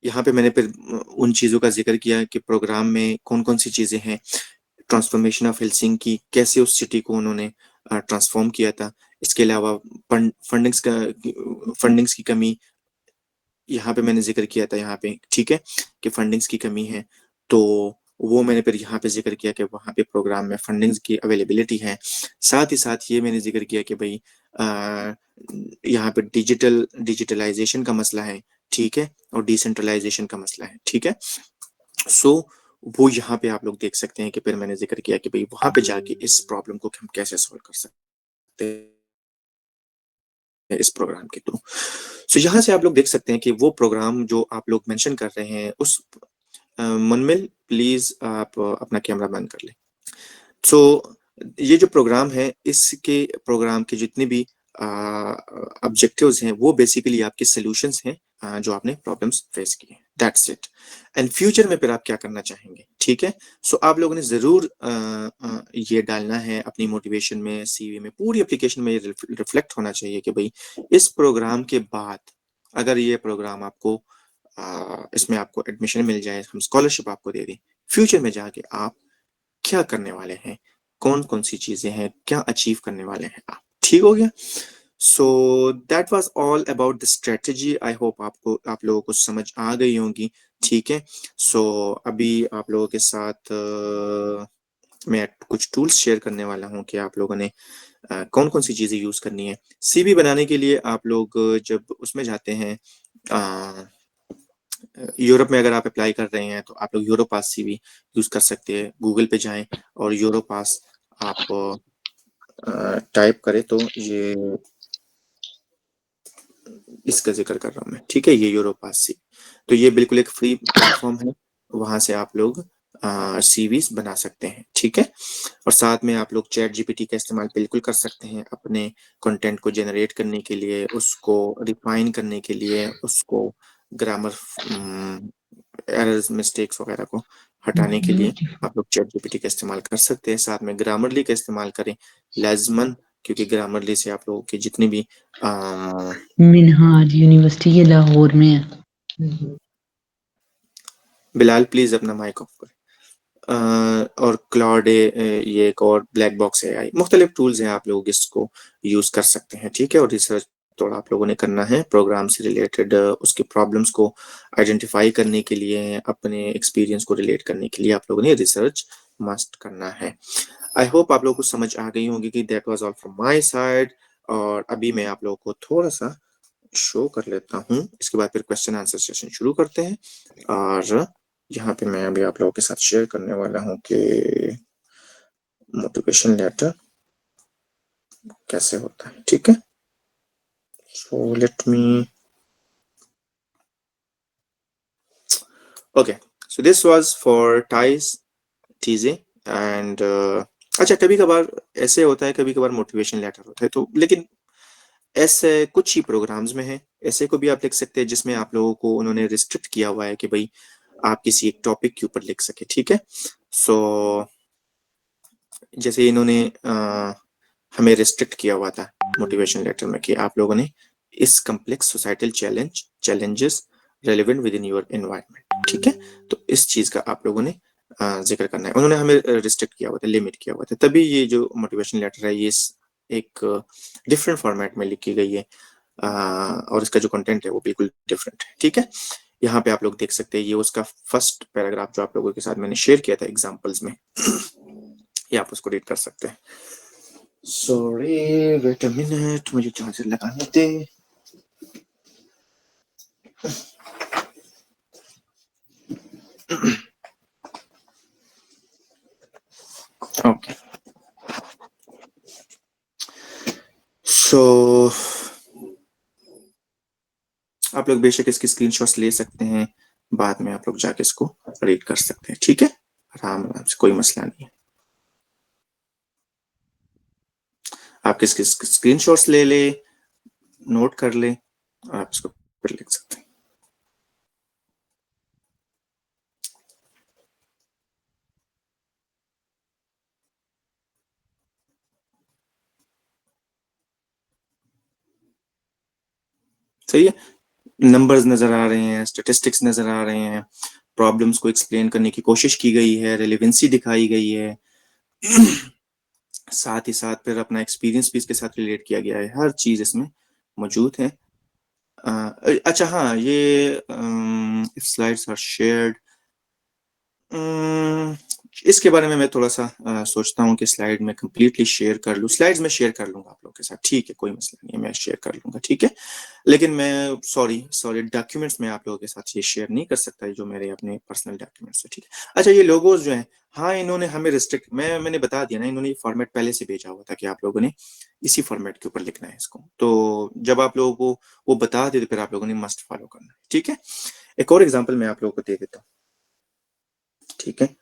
यहाँ पे मैंने फिर उन चीजों का जिक्र किया कि प्रोग्राम में कौन कौन सी चीजें हैं, ट्रांसफॉर्मेशन ऑफ हेलसिंकी, कैसे उस सिटी को उन्होंने ट्रांसफॉर्म किया था। इसके अलावा फंडिंग्स की कमी, यहाँ पे मैंने जिक्र किया था, यहाँ पे ठीक है कि फंडिंग्स की कमी है। तो वो मैंने फिर यहाँ पे जिक्र किया कि वहाँ पे प्रोग्राम में फंडिंग्स की अवेलेबिलिटी है। साथ ही साथ ये मैंने जिक्र किया कि भाई यहाँ पे डिजिटलाइजेशन का मसला है, ठीक है, और डिसेंट्रलाइजेशन का मसला है। ठीक है। सो वो यहाँ पे आप लोग देख सकते हैं कि फिर मैंने जिक्र किया कि भाई वहां पे जाके इस प्रॉब्लम को हम कैसे सॉल्व कर सकते हैं इस प्रोग्राम के थ्रू। सो यहाँ से आप लोग देख सकते हैं कि वो प्रोग्राम जो आप लोग मेंशन कर रहे हैं, उस मुनमिल प्लीज आप अपना कैमरा बंद कर लें। सो ये जो प्रोग्राम है, इसके प्रोग्राम के जितने भी ऑब्जेक्टिव्स हैं, वो बेसिकली आपके सॉल्यूशंस हैं जो आपने प्रॉब्लम्स फेस की हैं। That's it. एंड फ्यूचर में फिर आप क्या करना चाहेंगे? ठीक है। सो आप लोगों ने जरूर ये डालना है अपनी मोटिवेशन में, सीवी में, पूरी एप्लीकेशन में रिफ्लेक्ट होना चाहिए कि भाई इस प्रोग्राम के बाद अगर ये प्रोग्राम आपको इसमें आपको एडमिशन मिल जाए, हम स्कॉलरशिप आपको दे दें, फ्यूचर में जाके आप क्या करने वाले हैं, कौन कौन सी चीजें हैं, क्या अचीव करने वाले हैं आप। ठीक हो गया। So that was all about the strategy. I hope आपको, आप लोगों को समझ आ गई होंगी। ठीक है। सो अभी आप लोगों के साथ मैं कुछ टूल्स शेयर करने वाला हूं कि आप लोगों ने कौन कौन सी चीजें यूज करनी है। सीवी बनाने के लिए आप लोग जब उसमें जाते हैं, यूरोप में अगर आप अप्लाई कर रहे हैं तो आप लोग यूरोपास सीवी यूज कर सकते हैं। गूगल पे जाएं और यूरोपास आप टाइप करें तो ये इसका जिक्र कर रहा हूँ मैं, ठीक है, ये यूरोपास सी। तो ये बिल्कुल एक फ्री प्लेटफॉर्म है, वहां से आप लोग सीवीज बना सकते हैं, ठीक है। और साथ में आप लोग चैट जीपीटी का इस्तेमाल बिल्कुल कर सकते हैं अपने कंटेंट को जनरेट करने के लिए, उसको रिफाइन करने के लिए, उसको ग्रामर एरर्स मिस्टेक्स वगैरह को हटाने के लिए आप लोग चैट जीपीटी का इस्तेमाल कर सकते हैं। साथ में ग्रामरली का इस्तेमाल करें, लेज़मन, क्योंकि ग्रामरली से आप लोगों की जितनी भी मिनहाज यूनिवर्सिटी ये लाहौर में है। बिलाल प्लीज अपना माइक ऑफ करें। और क्लाउड ये एक और ब्लैक बॉक्स एआई, मुख्तलिफ टूल्स हैं, आप लोग इसको यूज कर सकते हैं, ठीक है। और रिसर्च थोड़ा आप लोगों ने करना है प्रोग्राम से रिलेटेड, उसके प्रॉब्लम्स को आइडेंटिफाई करने के लिए, अपने एक्सपीरियंस को रिलेट करने के लिए आप लोगों ने रिसर्च मस्ट करना है। आई होप आप लोगों को समझ आ गई होगी कि that was all from my side. और अभी मैं आप लोगों को थोड़ा सा शो कर लेता हूँ, इसके बाद फिर क्वेश्चन आंसर सेशन शुरू करते हैं। और यहाँ पे मैं अभी आप लोगों के साथ शेयर करने वाला हूँ कि मोटिवेशन लेटर कैसे होता है, ठीक है। So let me, okay, so this was for ties चीजें एंड अच्छा, कभी कभार ऐसे होता है, कभी कभार मोटिवेशन लेटर होता है, तो लेकिन ऐसे कुछ ही प्रोग्राम्स में है, ऐसे को भी आप लिख सकते हैं जिसमें आप लोगों को उन्होंने रिस्ट्रिक्ट किया हुआ है कि भाई आप किसी एक टॉपिक के ऊपर लिख सके, ठीक है। सो जैसे इन्होंने हमें रिस्ट्रिक्ट किया हुआ था मोटिवेशन लेटर में कि आप लोगों ने इस complex societal challenges relevant with in your environment, ठीक है। तो इस चीज का आप लोगों ने जिक्र करना है, उन्होंने हमें रिस्ट्रिक्ट किया हुआ था, लिमिट किया हुआ था, तभी ये जो मोटिवेशन लेटर है ये एक डिफरेंट फॉर्मेट में लिखी गई है, और इसका जो कंटेंट है वो बिल्कुल डिफरेंट है, ठीक है। यहाँ पे आप लोग देख सकते हैं, ये उसका फर्स्ट पैराग्राफ जो आप लोगों के साथ मैंने शेयर किया था एग्जांपल्स में, ये आप उसको रीड कर सकते हैं। सॉरी वेट अ मिनट, मुझे चार्जर लगाने दे। ओके, सो आप लोग बेशक इसकी स्क्रीनशॉट्स ले सकते हैं, बाद में आप लोग जाके इसको रीड कर सकते हैं, ठीक है, आराम आराम से, कोई मसला नहीं है। आप किसकी स्क्रीनशॉट्स ले ले, नोट कर ले, और आप इसको फिर लिख सकते हैं। सही है, नंबर्स नजर आ रहे हैं, स्टेटिस्टिक्स नजर आ रहे हैं, प्रॉब्लम्स को एक्सप्लेन करने की कोशिश की गई है, रेलेवेंसी दिखाई गई है, साथ ही साथ फिर अपना एक्सपीरियंस भी इसके साथ रिलेट किया गया है, हर चीज इसमें मौजूद है। अच्छा हाँ, ये स्लाइड्स आर शेयर्ड, इसके बारे में मैं थोड़ा सा सोचता हूँ कि स्लाइड में कंप्लीटली शेयर कर लूँ, स्लाइड्स में शेयर कर लूंगा आप लोगों के साथ, ठीक है, कोई मसला नहीं है, मैं शेयर कर लूंगा, ठीक है। लेकिन मैं सॉरी डॉक्यूमेंट्स में आप लोगों के साथ ये शेयर नहीं कर सकता, जो मेरे अपने पर्सनल डॉक्यूमेंट्स है, ठीक है। अच्छा, ये लोगोज जो हैं, हाँ इन्होंने हमें रिस्ट्रिक्ट, मैंने बता दिया ना, इन्होंने ये फॉर्मेट पहले से भेजा हुआ था कि आप लोगों ने इसी फॉर्मेट के ऊपर लिखना है इसको, तो जब आप लोगों को वो बता दे तो फिर आप लोगों ने मस्ट फॉलो करना है, ठीक है। एक और एग्जाम्पल मैं आप लोगों को दे देता हूँ, ठीक है,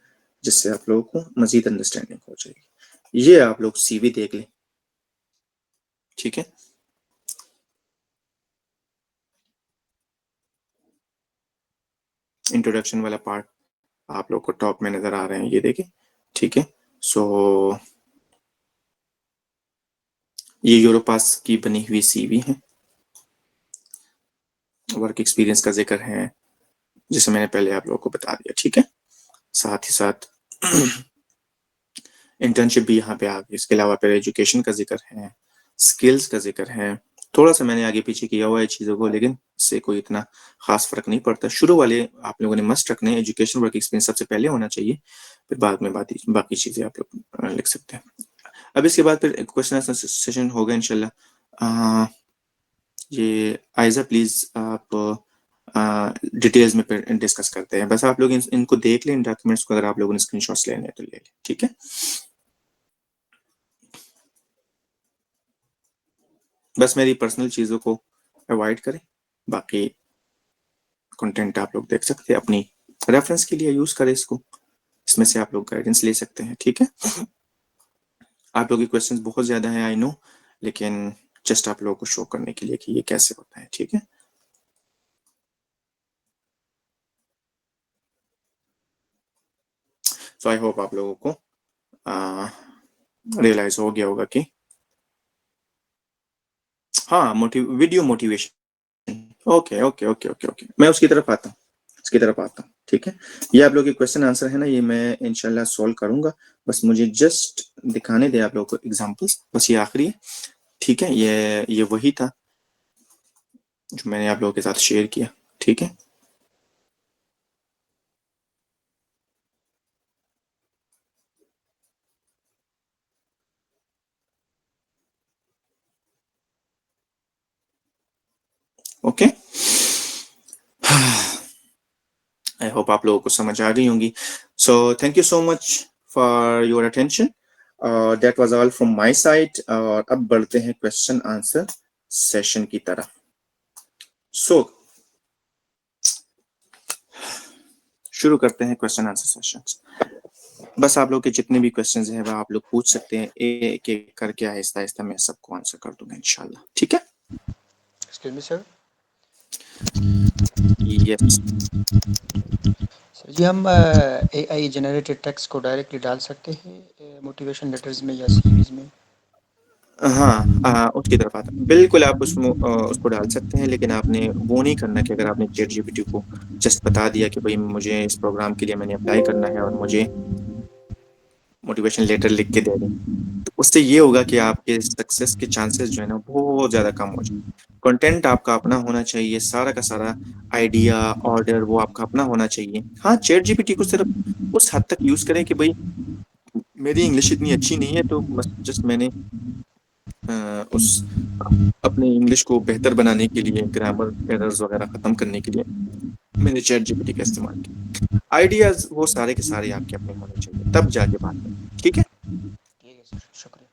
जिससे आप लोगों को मजीद अंडरस्टैंडिंग हो जाएगी। ये आप लोग सीवी देख लें, ठीक है, इंट्रोडक्शन वाला पार्ट आप लोग को टॉप में नजर आ रहे हैं, ये देखें, ठीक है। सो ये यूरोपास की बनी हुई सीवी है, वर्क एक्सपीरियंस का जिक्र है, जिसे मैंने पहले आप लोगों को बता दिया, ठीक है। साथ ही साथ इंटर्नशिप भी यहाँ पे आ गई, इसके अलावा फिर एजुकेशन का जिक्र है, स्किल्स का जिक्र है, थोड़ा सा मैंने आगे पीछे किया हुआ है चीजों को, लेकिन इससे कोई इतना खास फर्क नहीं पड़ता। शुरू वाले आप लोगों ने मस्ट रखने, एजुकेशन वर्क एक्सपीरियंस सबसे पहले होना चाहिए, फिर बाद में बाकी चीजें आप लोग लिख सकते हैं। अब इसके बाद फिर क्वेश्चन आंसर सेशन होगा इंशाल्लाह। ये आयजा प्लीज आप डिटेल्स में फिर डिस्कस करते हैं। बस आप लोग इनको देख लें डॉक्यूमेंट्स को, अगर आप लोगों ने स्क्रीनशॉट्स लेने हैं तो ले लें, ठीक है। बस मेरी पर्सनल चीजों को अवॉइड करें, बाकी कंटेंट आप लोग देख सकते हैं, अपनी रेफरेंस के लिए यूज करें इसको, इसमें से आप लोग गाइडेंस ले सकते हैं, ठीक है। आप लोगों के क्वेश्चंस बहुत ज्यादा हैं आई नो, लेकिन जस्ट आप लोगों को शो करने के लिए कि ये कैसे होता है, ठीक है। सो आई होप आप लोगों को रियलाइज हो गया होगा कि हाँ video motivation, okay okay okay okay okay, मैं उसकी तरफ आता हूँ, उसकी तरफ आता हूँ, ठीक है। ये आप लोगों के क्वेश्चन आंसर है ना, ये मैं इंशाल्लाह सॉल्व करूंगा। बस मुझे जस्ट दिखाने दे आप लोगों को एग्जांपल्स, बस ये आखिरी है, ठीक है। ये वही था जो मैंने आप लोगों के साथ शेयर किया, ठीक है। ओके, आई होप आप लोगों को समझ आ गई होंगी। So thank you so much for your attention, that was all from my side. और अब बढ़ते हैं क्वेश्चन आंसर सेशन की तरफ। सो शुरू करते हैं क्वेश्चन आंसर सेशन। बस आप लोग के जितने भी क्वेश्चंस हैं वह आप लोग पूछ सकते हैं, एक एक करके आहिस्ता आहिस्ता मैं सबको आंसर कर दूंगा इंशाल्लाह, ठीक है। Excuse me sir. Yes sir ji हम एआई जनरेटेड टेक्स्ट को डायरेक्टली डाल सकते हैं मोटिवेशन लेटर्स में या सीवीज में? हाँ, उसकी तरफ आता बिल्कुल, आप उसको डाल सकते हैं, लेकिन आपने वो नहीं करना कि अगर आपने चैट जीपीटी को जस्ट बता दिया कि भाई मुझे इस प्रोग्राम के लिए मैंने अप्लाई करना है और मुझे मोटिवेशन लेटर लिख के दे दें, तो उससे ये होगा कि आपके सक्सेस के चांसेस जो है ना बहुत ज्यादा कम हो जाए। कंटेंट आपका अपना होना चाहिए, सारा का सारा आइडिया ऑर्डर वो आपका अपना होना चाहिए। हाँ, चैट जीपीटी को सिर्फ उस हद तक यूज करें कि भाई मेरी इंग्लिश इतनी अच्छी नहीं है, तो जस्ट मैंने उस अपने इंग्लिश को बेहतर बनाने के लिए, ग्रामर एरर्स वगैरह खत्म करने के लिए मैंने चैट जीपीटी का इस्तेमाल किया। आइडियाज वो सारे के सारे आपके अपने होने चाहिए, तब जाके बात करें, ठीक है। ठीक है सर, शुक्रिया।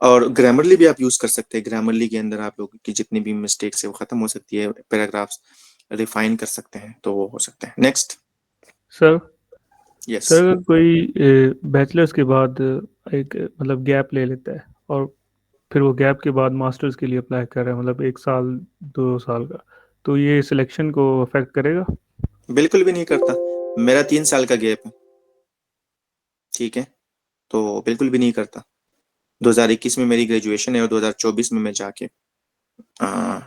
और ग्रामरली भी आप यूज कर सकते हैं, ग्रामरली के अंदर आप लोगों की जितनी भी मिस्टेक्स है वो खत्म हो सकती है, पैराग्राफ्स रिफाइन कर सकते हैं, तो वो हो सकता है। नेक्स्ट। सर यस सर अगर कोई बैचलर्स के बाद एक मतलब गैप ले लेता है और फिर वो गैप के बाद मास्टर्स के लिए अप्लाई कर रहा है, मतलब 1 साल 2 साल का, तो ये सिलेक्शन को अफेक्ट करेगा? बिल्कुल भी नहीं करता, मेरा 3 साल का गैप है, ठीक है, तो बिल्कुल भी नहीं करता। 2021 में मेरी ग्रेजुएशन है और 2024 में मैं जाके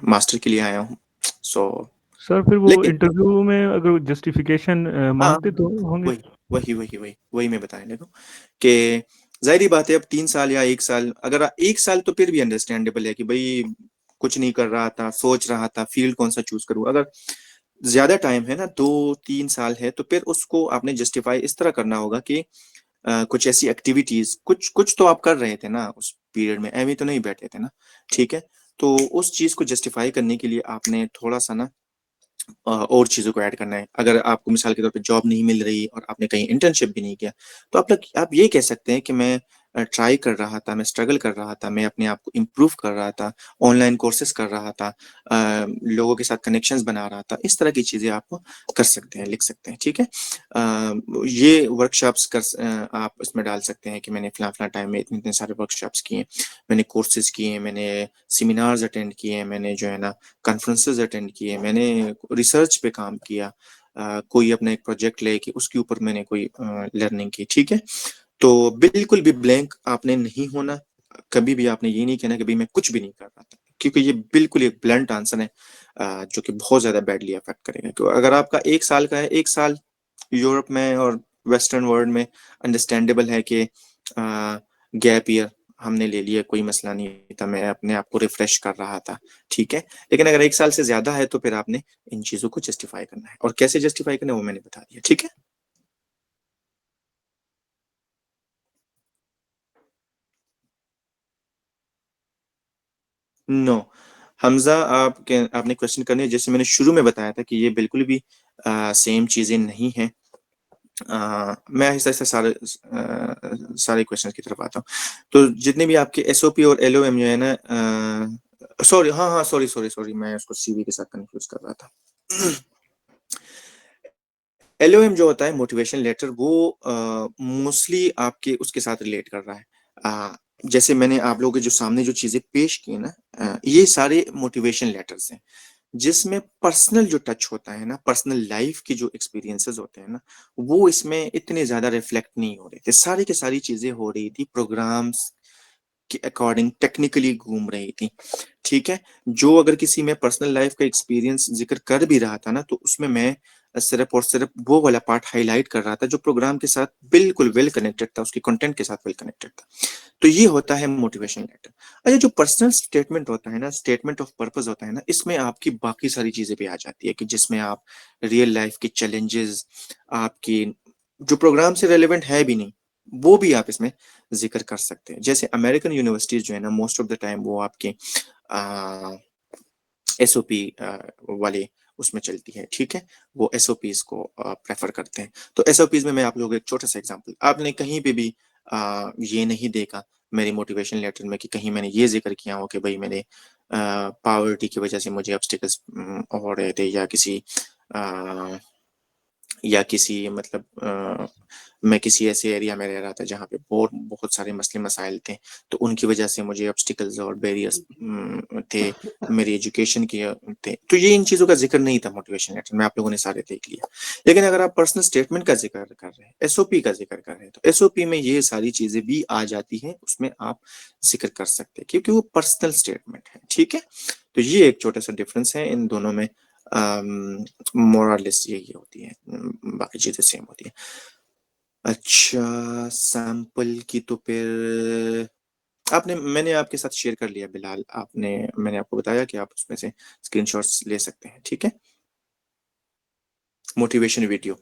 मास्टर के लिए आया हूँ। सो सर फिर वो लेकिन इंटरव्यू में अगर जस्टिफिकेशन हाँ, मांगते तो होंगे? वही वही वही वही वही मैं बताने लगा कि जाहिर बात है, अब 3 साल या 1 साल, अगर 1 साल तो फिर भी अंडरस्टैंडेबल है कि भाई कुछ नहीं कर रहा था, सोच रहा था फील्ड कौन सा चूज करूँ। अगर ज्यादा टाइम है ना, 2-3 साल है, तो फिर उसको आपने जस्टिफाई इस तरह करना होगा कि कुछ ऐसी एक्टिविटीज, कुछ कुछ तो आप कर रहे थे ना उस पीरियड में, एवं तो नहीं बैठे थे ना, ठीक है। तो उस चीज को जस्टिफाई करने के लिए आपने थोड़ा सा ना और चीजों को ऐड करना है। अगर आपको मिसाल के तौर पे जॉब नहीं मिल रही और आपने कहीं इंटर्नशिप भी नहीं किया, तो आप ये कह सकते हैं कि मैं ट्राई कर रहा था, मैं स्ट्रगल कर रहा था, मैं अपने आप को इम्प्रूव कर रहा था, ऑनलाइन कोर्सेज कर रहा था, लोगों के साथ कनेक्शंस बना रहा था। इस तरह की चीजें आप कर सकते हैं, लिख सकते हैं, ठीक है। ये वर्कशॉप्स आप इसमें डाल सकते हैं कि मैंने फला फला टाइम में इतने इतने सारे वर्कशॉप्स किए, मैंने कोर्सेज किए, मैंने सेमिनार्स अटेंड किए, मैंने जो है ना कॉन्फ्रेंसेज अटेंड किए, मैंने रिसर्च पे काम किया, कोई अपना एक प्रोजेक्ट लेके उसके ऊपर मैंने कोई लर्निंग की, ठीक है। तो बिल्कुल भी ब्लैंक आपने नहीं होना, कभी भी आपने ये नहीं कहना कि भाई मैं कुछ भी नहीं कर रहा था, क्योंकि ये बिल्कुल एक ब्लंट आंसर है, जो कि बहुत ज्यादा बैडली अफेक्ट करेगा। क्योंकि अगर आपका 1 साल का है, 1 साल यूरोप में और वेस्टर्न वर्ल्ड में अंडरस्टैंडेबल है कि गैप ईयर हमने ले लिया, कोई मसला नहीं था, मैं अपने आप को रिफ्रेश कर रहा था, ठीक है। लेकिन अगर 1 साल से ज्यादा है तो फिर आपने इन चीजों को जस्टिफाई करना है, और कैसे जस्टिफाई करना है वो मैंने बता दिया, ठीक है। नो, हमजा आपने क्वेश्चन करने, जैसे मैंने शुरू में बताया था कि ये बिल्कुल भी सेम चीजें नहीं है। मैं ऐसा सारे क्वेश्चन की तरफ आता हूँ। तो जितने भी आपके एसओपी और एलओएम जो है ना, सॉरी, हाँ, सॉरी, मैं उसको सीवी के साथ कंफ्यूज कर रहा था। एलओएम जो होता है मोटिवेशन लेटर, वो मोस्टली आपके उसके साथ रिलेट कर रहा है। जैसे मैंने आप लोगों के जो सामने जो चीजें पेश की ना, ये सारे मोटिवेशन लेटर्स हैं, जिसमें पर्सनल जो टच होता है ना, पर्सनल लाइफ की जो एक्सपीरियंसेस होते हैं ना, वो इसमें इतने ज्यादा रिफ्लेक्ट नहीं हो रहे थे। सारी की सारी चीजें हो रही थी प्रोग्राम्स के अकॉर्डिंग, टेक्निकली घूम रही थी। ठीक है, जो अगर किसी में पर्सनल लाइफ का एक्सपीरियंस जिक्र कर भी रहा था ना, तो उसमें मैं सिर्फ और सिर्फ वो वाला पार्ट हाईलाइट कर रहा था जो प्रोग्राम के साथ बिल्कुल वेल कनेक्टेड था, उसकी कंटेंट के साथ वेल कनेक्टेड था। तो ये होता है मोटिवेशन लेटर। अच्छा, जो पर्सनल स्टेटमेंट होता है ना, स्टेटमेंट ऑफ पर्पस होता है ना, इसमें आपकी बाकी सारी चीजें भी आ जाती है, कि जिसमें आप रियल लाइफ के चैलेंजेस, आपकी जो प्रोग्राम से रेलेवेंट है भी नहीं, वो भी आप इसमें जिक्र कर सकते हैं। जैसे अमेरिकन यूनिवर्सिटीज जो है ना, मोस्ट ऑफ द टाइम वो आपके एसओपी वाले उसमें चलती है। ठीक है, वो एसओपीज को प्रेफर करते हैं। तो एसओपीज में मैं आप लोगों को एक छोटा सा एग्जांपल, आपने कहीं पे भी ये नहीं देखा मेरी मोटिवेशन लेटर में कि कहीं मैंने ये जिक्र किया हो कि भाई मैंने पावर्टी की वजह से मुझे ऑब्स्टिकल्स हो रहे थे, या किसी मतलब मैं किसी ऐसे एरिया में रह रहा था जहाँ पे बहुत बहुत सारे मसले मसाइल थे, तो उनकी वजह से मुझे ऑब्स्टिकल्स और बैरियर्स थे मेरी एजुकेशन के थे। तो ये इन चीजों का जिक्र नहीं था मोटिवेशन लेटर में, आप लोगों ने सारे देख लिया। लेकिन अगर आप पर्सनल स्टेटमेंट का जिक्र कर रहे हैं, एसओपी का जिक्र कर रहे हैं, तो एसओपी में ये सारी चीजें भी आ जाती हैं, उसमें आप जिक्र कर सकते हैं, क्योंकि वो पर्सनल स्टेटमेंट है। ठीक है, तो ये एक छोटा सा डिफरेंस है इन दोनों में। मोरलेस यही होती है, बाकी चीजें सेम होती है। अच्छा, सैंपल की तो फिर मैंने आपके साथ शेयर कर लिया बिलाल, मैंने आपको बताया कि आप उसमें से स्क्रीनशॉट्स ले सकते हैं। ठीक है, मोटिवेशन वीडियो।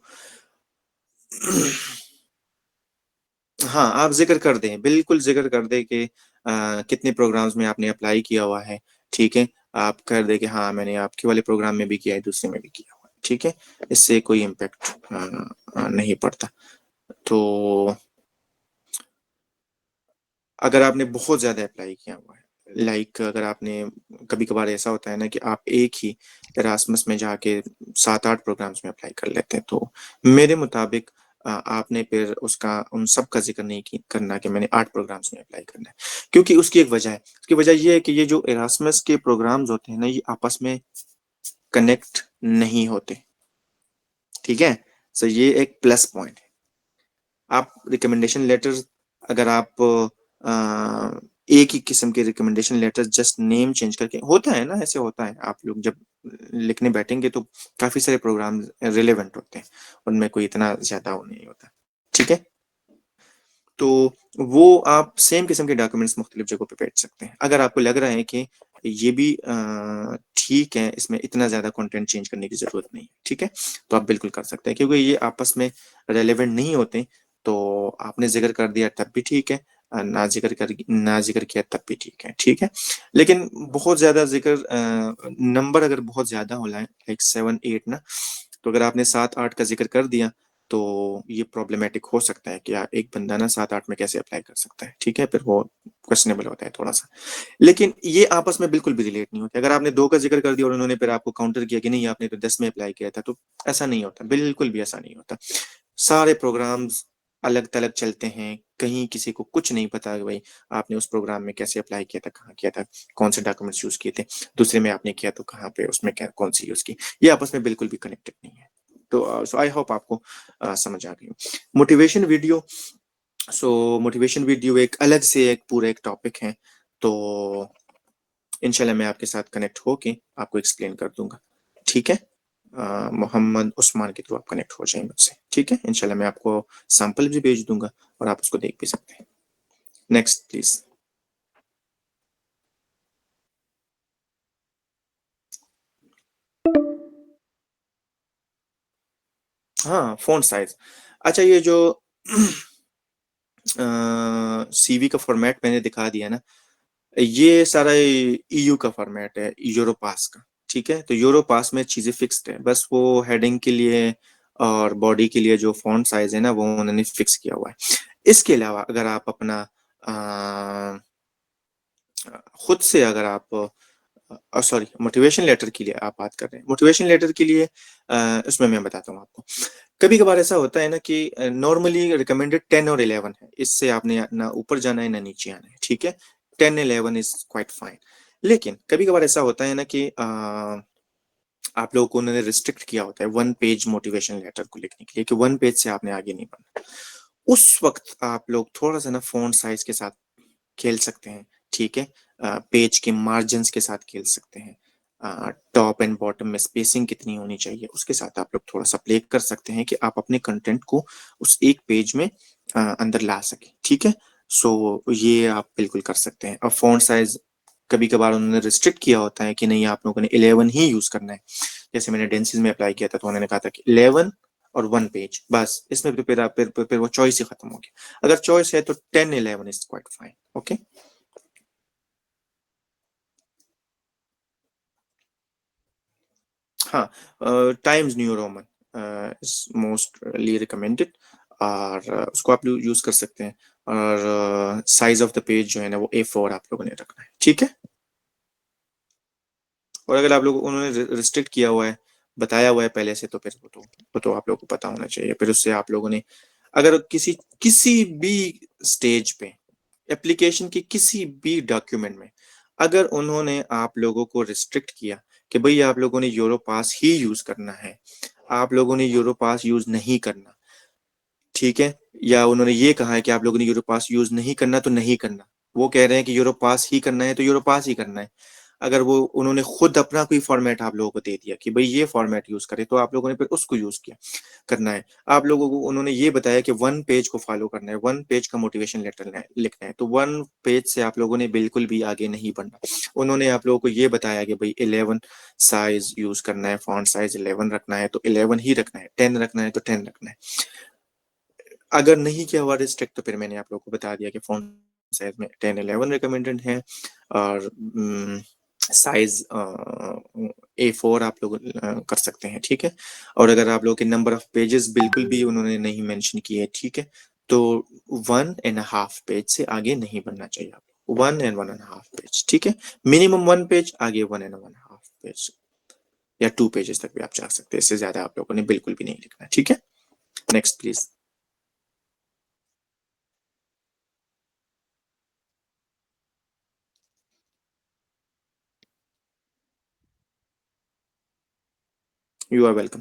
हाँ, आप जिक्र कर दें, बिल्कुल जिक्र कर दें कि कितने प्रोग्राम्स में आपने अप्लाई किया हुआ है। ठीक है, आप कर दे कि हाँ मैंने आपके वाले प्रोग्राम में भी किया है, दूसरे में भी किया हुआ है। ठीक है, इससे कोई इम्पेक्ट नहीं पड़ता। तो अगर आपने बहुत ज्यादा अप्लाई किया हुआ है, अगर आपने, कभी कभार ऐसा होता है ना कि आप एक ही एरास्मस में जाके 7-8 प्रोग्राम्स में अप्लाई कर लेते हैं, तो मेरे मुताबिक आपने फिर उन सब का जिक्र नहीं करना कि मैंने 8 प्रोग्राम्स में अप्लाई करना है। क्योंकि उसकी एक वजह है, उसकी वजह ये है कि ये जो एरास्मस के प्रोग्राम्स होते हैं ना, ये आपस में कनेक्ट नहीं होते। ठीक है, सो ये एक प्लस पॉइंट है। आप रिकमेंडेशन लेटर, अगर आप एक ही किस्म के recommendation letter just name change करके, होता है ना, ऐसे होता है, आप लोग जब लिखने बैठेंगे तो काफी सारे प्रोग्राम रिलेवेंट होते हैं, उनमें कोई इतना ज्यादा वो नहीं होता। ठीक है, तो वो आप सेम किस्म के डॉक्यूमेंट्स मुख्तलिफ जगहों पे भेज सकते हैं। अगर आपको लग रहा है कि ये भी ठीक है, इसमें इतना ज्यादा कंटेंट चेंज करने की जरूरत नहीं है, ठीक है, तो आप बिल्कुल कर सकते हैं, क्योंकि ये आपस में रेलेवेंट नहीं होते। तो आपने जिक्र कर दिया तब भी ठीक है, ना जिक्र किया तब भी ठीक है। ठीक है, लेकिन बहुत ज्यादा जिक्र, नंबर अगर बहुत ज्यादा हो लाए, लाइक 7-8 ना, तो अगर आपने 7-8 का जिक्र कर दिया तो ये प्रॉब्लमेटिक हो सकता है कि एक बंदा ना 7-8 में कैसे अप्लाई कर सकता है। ठीक है, फिर वो क्वेश्चनेबल होता है थोड़ा सा। लेकिन ये आपस में बिल्कुल भी रिलेट नहीं होते। अगर आपने 2 का जिक्र कर दिया और उन्होंने फिर आपको काउंटर किया कि नहीं आपने तो 10 में अप्लाई किया था, तो ऐसा नहीं होता, बिल्कुल भी ऐसा नहीं होता। सारे प्रोग्राम्स अलग थलग चलते हैं, कहीं किसी को कुछ नहीं पता कि भाई आपने उस प्रोग्राम में कैसे अप्लाई किया था, कहाँ किया था, कौन से डॉक्यूमेंट्स यूज किए थे, दूसरे में आपने किया तो कहाँ पे, उसमें क्या कौन सी यूज की, ये आपस में बिल्कुल भी कनेक्टेड नहीं है। तो सो आई होप आपको समझ आ गई। मोटिवेशन वीडियो, मोटिवेशन वीडियो एक अलग से एक पूरा एक टॉपिक है, तो इंशाल्लाह मैं आपके साथ कनेक्ट होके आपको एक्सप्लेन कर दूंगा। ठीक है, मोहम्मद उस्मान के थ्रू आप कनेक्ट हो जाएंगे मुझसे। ठीक है, इंशाल्लाह मैं आपको सैंपल भी भेज दूंगा और आप उसको देख भी सकते हैं। Next please. हाँ, फोन साइज। अच्छा, ये जो सीवी का फॉर्मेट मैंने दिखा दिया ना, ये सारा EU का फॉर्मेट है, यूरोपास का, ठीक है। तो यूरोपास में चीजें फिक्स्ड है, बस वो हेडिंग के लिए और बॉडी के लिए जो फॉन्ट साइज है ना, वो उन्होंने फिक्स किया हुआ है। इसके अलावा अगर आप अपना खुद से अगर आप सॉरी, मोटिवेशन लेटर के लिए आप बात कर रहे हैं, मोटिवेशन लेटर के लिए उसमें मैं बताता हूँ आपको। कभी कभार ऐसा होता है ना कि नॉर्मली रिकमेंडेड 10 और 11 है, इससे आपने ना ऊपर जाना है ना नीचे आना है, ठीक है। 10 11 इज क्वाइट फाइन। लेकिन कभी कभार ऐसा होता है ना कि आप लोगों को उन्होंने रिस्ट्रिक्ट किया होता है 1 पेज मोटिवेशन लेटर को लिखने के लिए, कि 1 पेज से आपने आगे नहीं बढ़ना। उस वक्त आप लोग थोड़ा सा ना फॉन्ट साइज के साथ खेल सकते हैं, ठीक है। पेज के मार्जिन्स के साथ खेल सकते हैं, टॉप एंड बॉटम में स्पेसिंग कितनी होनी चाहिए उसके साथ आप लोग थोड़ा सा प्ले कर सकते हैं, कि आप अपने कंटेंट को उस एक पेज में अंदर ला सके, ठीक है। सो ये आप बिल्कुल कर सकते हैं। अब फॉन्ट साइज कभी कभार उन्होंने रिस्ट्रिक्ट किया होता है कि नहीं, आप लोगों ने 11 ही यूज करना है। जैसे मैंने डेंसिस में अप्लाई किया था, तो उन्होंने कहा था कि 11 और 1 पेज बस, इसमें फिर वो चॉइस ही खत्म हो गया। अगर चॉइस है तो 10 11 इज क्वाइट फाइन, ओके। हाँ, times new Roman is mostly recommended, और उसको आप यूज कर सकते हैं। और साइज ऑफ द पेज जो है ना, वो A4 आप लोगों ने रखना है, ठीक है। और अगर आप लोग उन्होंने रिस्ट्रिक्ट किया हुआ है, बताया हुआ है पहले से, तो फिर वो तो आप लोगों को पता होना चाहिए। फिर उससे आप लोगों ने अगर किसी किसी भी स्टेज पे एप्लीकेशन के किसी भी डॉक्यूमेंट में अगर उन्होंने आप लोगों को रिस्ट्रिक्ट किया कि भाई आप लोगों ने यूरोपास ही यूज करना है, आप लोगों ने यूरोपास यूज नहीं करना, ठीक है, या उन्होंने ये कहा है कि आप लोगों ने यूरोपास यूज नहीं करना तो नहीं करना, वो कह रहे हैं कि यूरोपास ही करना है तो यूरोपास ही करना है। अगर वो उन्होंने खुद अपना कोई फॉर्मेट आप लोगों को दे दिया कि भाई ये फॉर्मेट यूज करे, तो आप लोगों ने फिर उसको यूज किया करना है। आप लोगों को उन्होंने ये बताया कि 1 पेज को फॉलो करना है, 1 पेज का मोटिवेशन लेटर लिखना है, तो 1 पेज से आप लोगों ने बिल्कुल भी आगे नहीं बढ़ना। उन्होंने आप लोगों को ये बताया कि भाई 11 साइज यूज करना है, फॉन्ट साइज 11 रखना है तो 11 ही रखना है, 10 रखना है तो 10 रखना है। अगर नहीं किया हुआ रिस्ट्रिक्ट, तो फिर मैंने आप लोगों को बता दिया कि फॉन्ट साइज में 10 11 रिकमेंडेड है, और साइज A4 आप लोग कर सकते हैं, ठीक है। और अगर आप लोग के नंबर ऑफ पेजेस बिल्कुल भी उन्होंने नहीं मेंशन किए, ठीक है, तो 1.5 पेज से आगे नहीं बढ़ना चाहिए आपको, 1 and 1.5 पेज, ठीक है। मिनिमम 1 पेज, आगे 1 and 1.5 पेज, या 2 पेजेस तक भी आप जा सकते हैं, इससे ज्यादा आप लोगों ने बिल्कुल भी नहीं लिखना, ठीक है। Next please. You are welcome.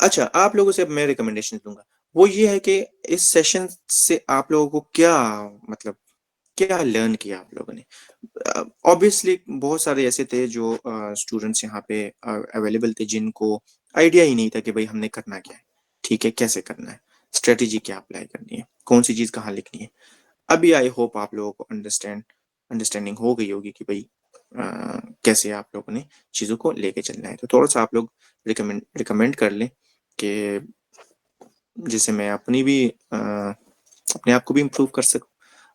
अच्छा, आप लोगों से अब मैं रिकमेंडेशन दूंगा, वो ये है कि इस सेशन से आप लोगों को क्या मतलब क्या लर्न किया आप लोगों ने। ऑब्वियसली बहुत सारे ऐसे थे जो स्टूडेंट्स यहाँ पे अवेलेबल थे जिनको आइडिया ही नहीं था कि भाई हमने करना क्या है, ठीक है, कैसे करना है, स्ट्रेटेजी क्या अप्लाई करनी है, कौन सी चीज कहाँ लिखनी है। अभी आई होप आप लोगों को अंडरस्टैंडिंग हो गई होगी कि भाई कैसे आप लोगों ने चीजों को लेके चलना है। तो थोड़ा सा आप लोग रिकमेंड कर लें कि जिससे मैं अपने आप को भी इम्प्रूव कर सकूं,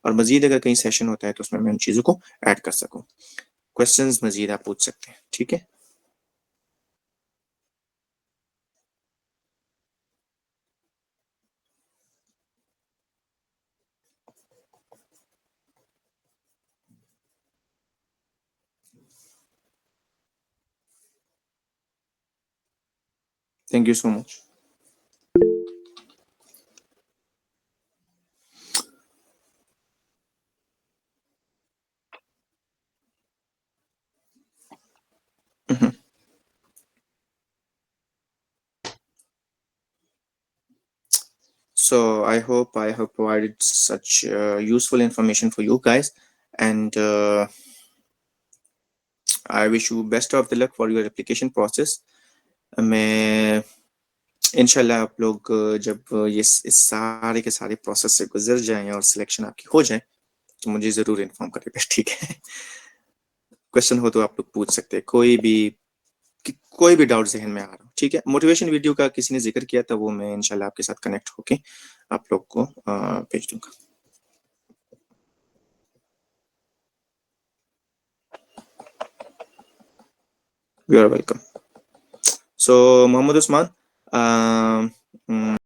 और मजीद अगर कहीं सेशन होता है तो उसमें मैं उन चीजों को ऐड कर सकूं। क्वेश्चंस मजीद आप पूछ सकते हैं, ठीक है। Thank you so much. So I hope I have provided such useful information for you guys, and I wish you best of the luck for your application process. मैं इंशाल्लाह आप लोग जब ये इस सारे के सारे प्रोसेस से गुजर जाएं और सिलेक्शन आपकी हो जाए, तो मुझे जरूर इन्फॉर्म करिएगा, ठीक है। क्वेश्चन हो तो आप लोग पूछ सकते हैं, कोई भी डाउट जहन में आ रहा हो, ठीक है। मोटिवेशन वीडियो का किसी ने जिक्र किया था, वो मैं इंशाल्लाह आपके साथ कनेक्ट होके आप लोग को भेज दूंगा। You are welcome. So Mohammad Usman,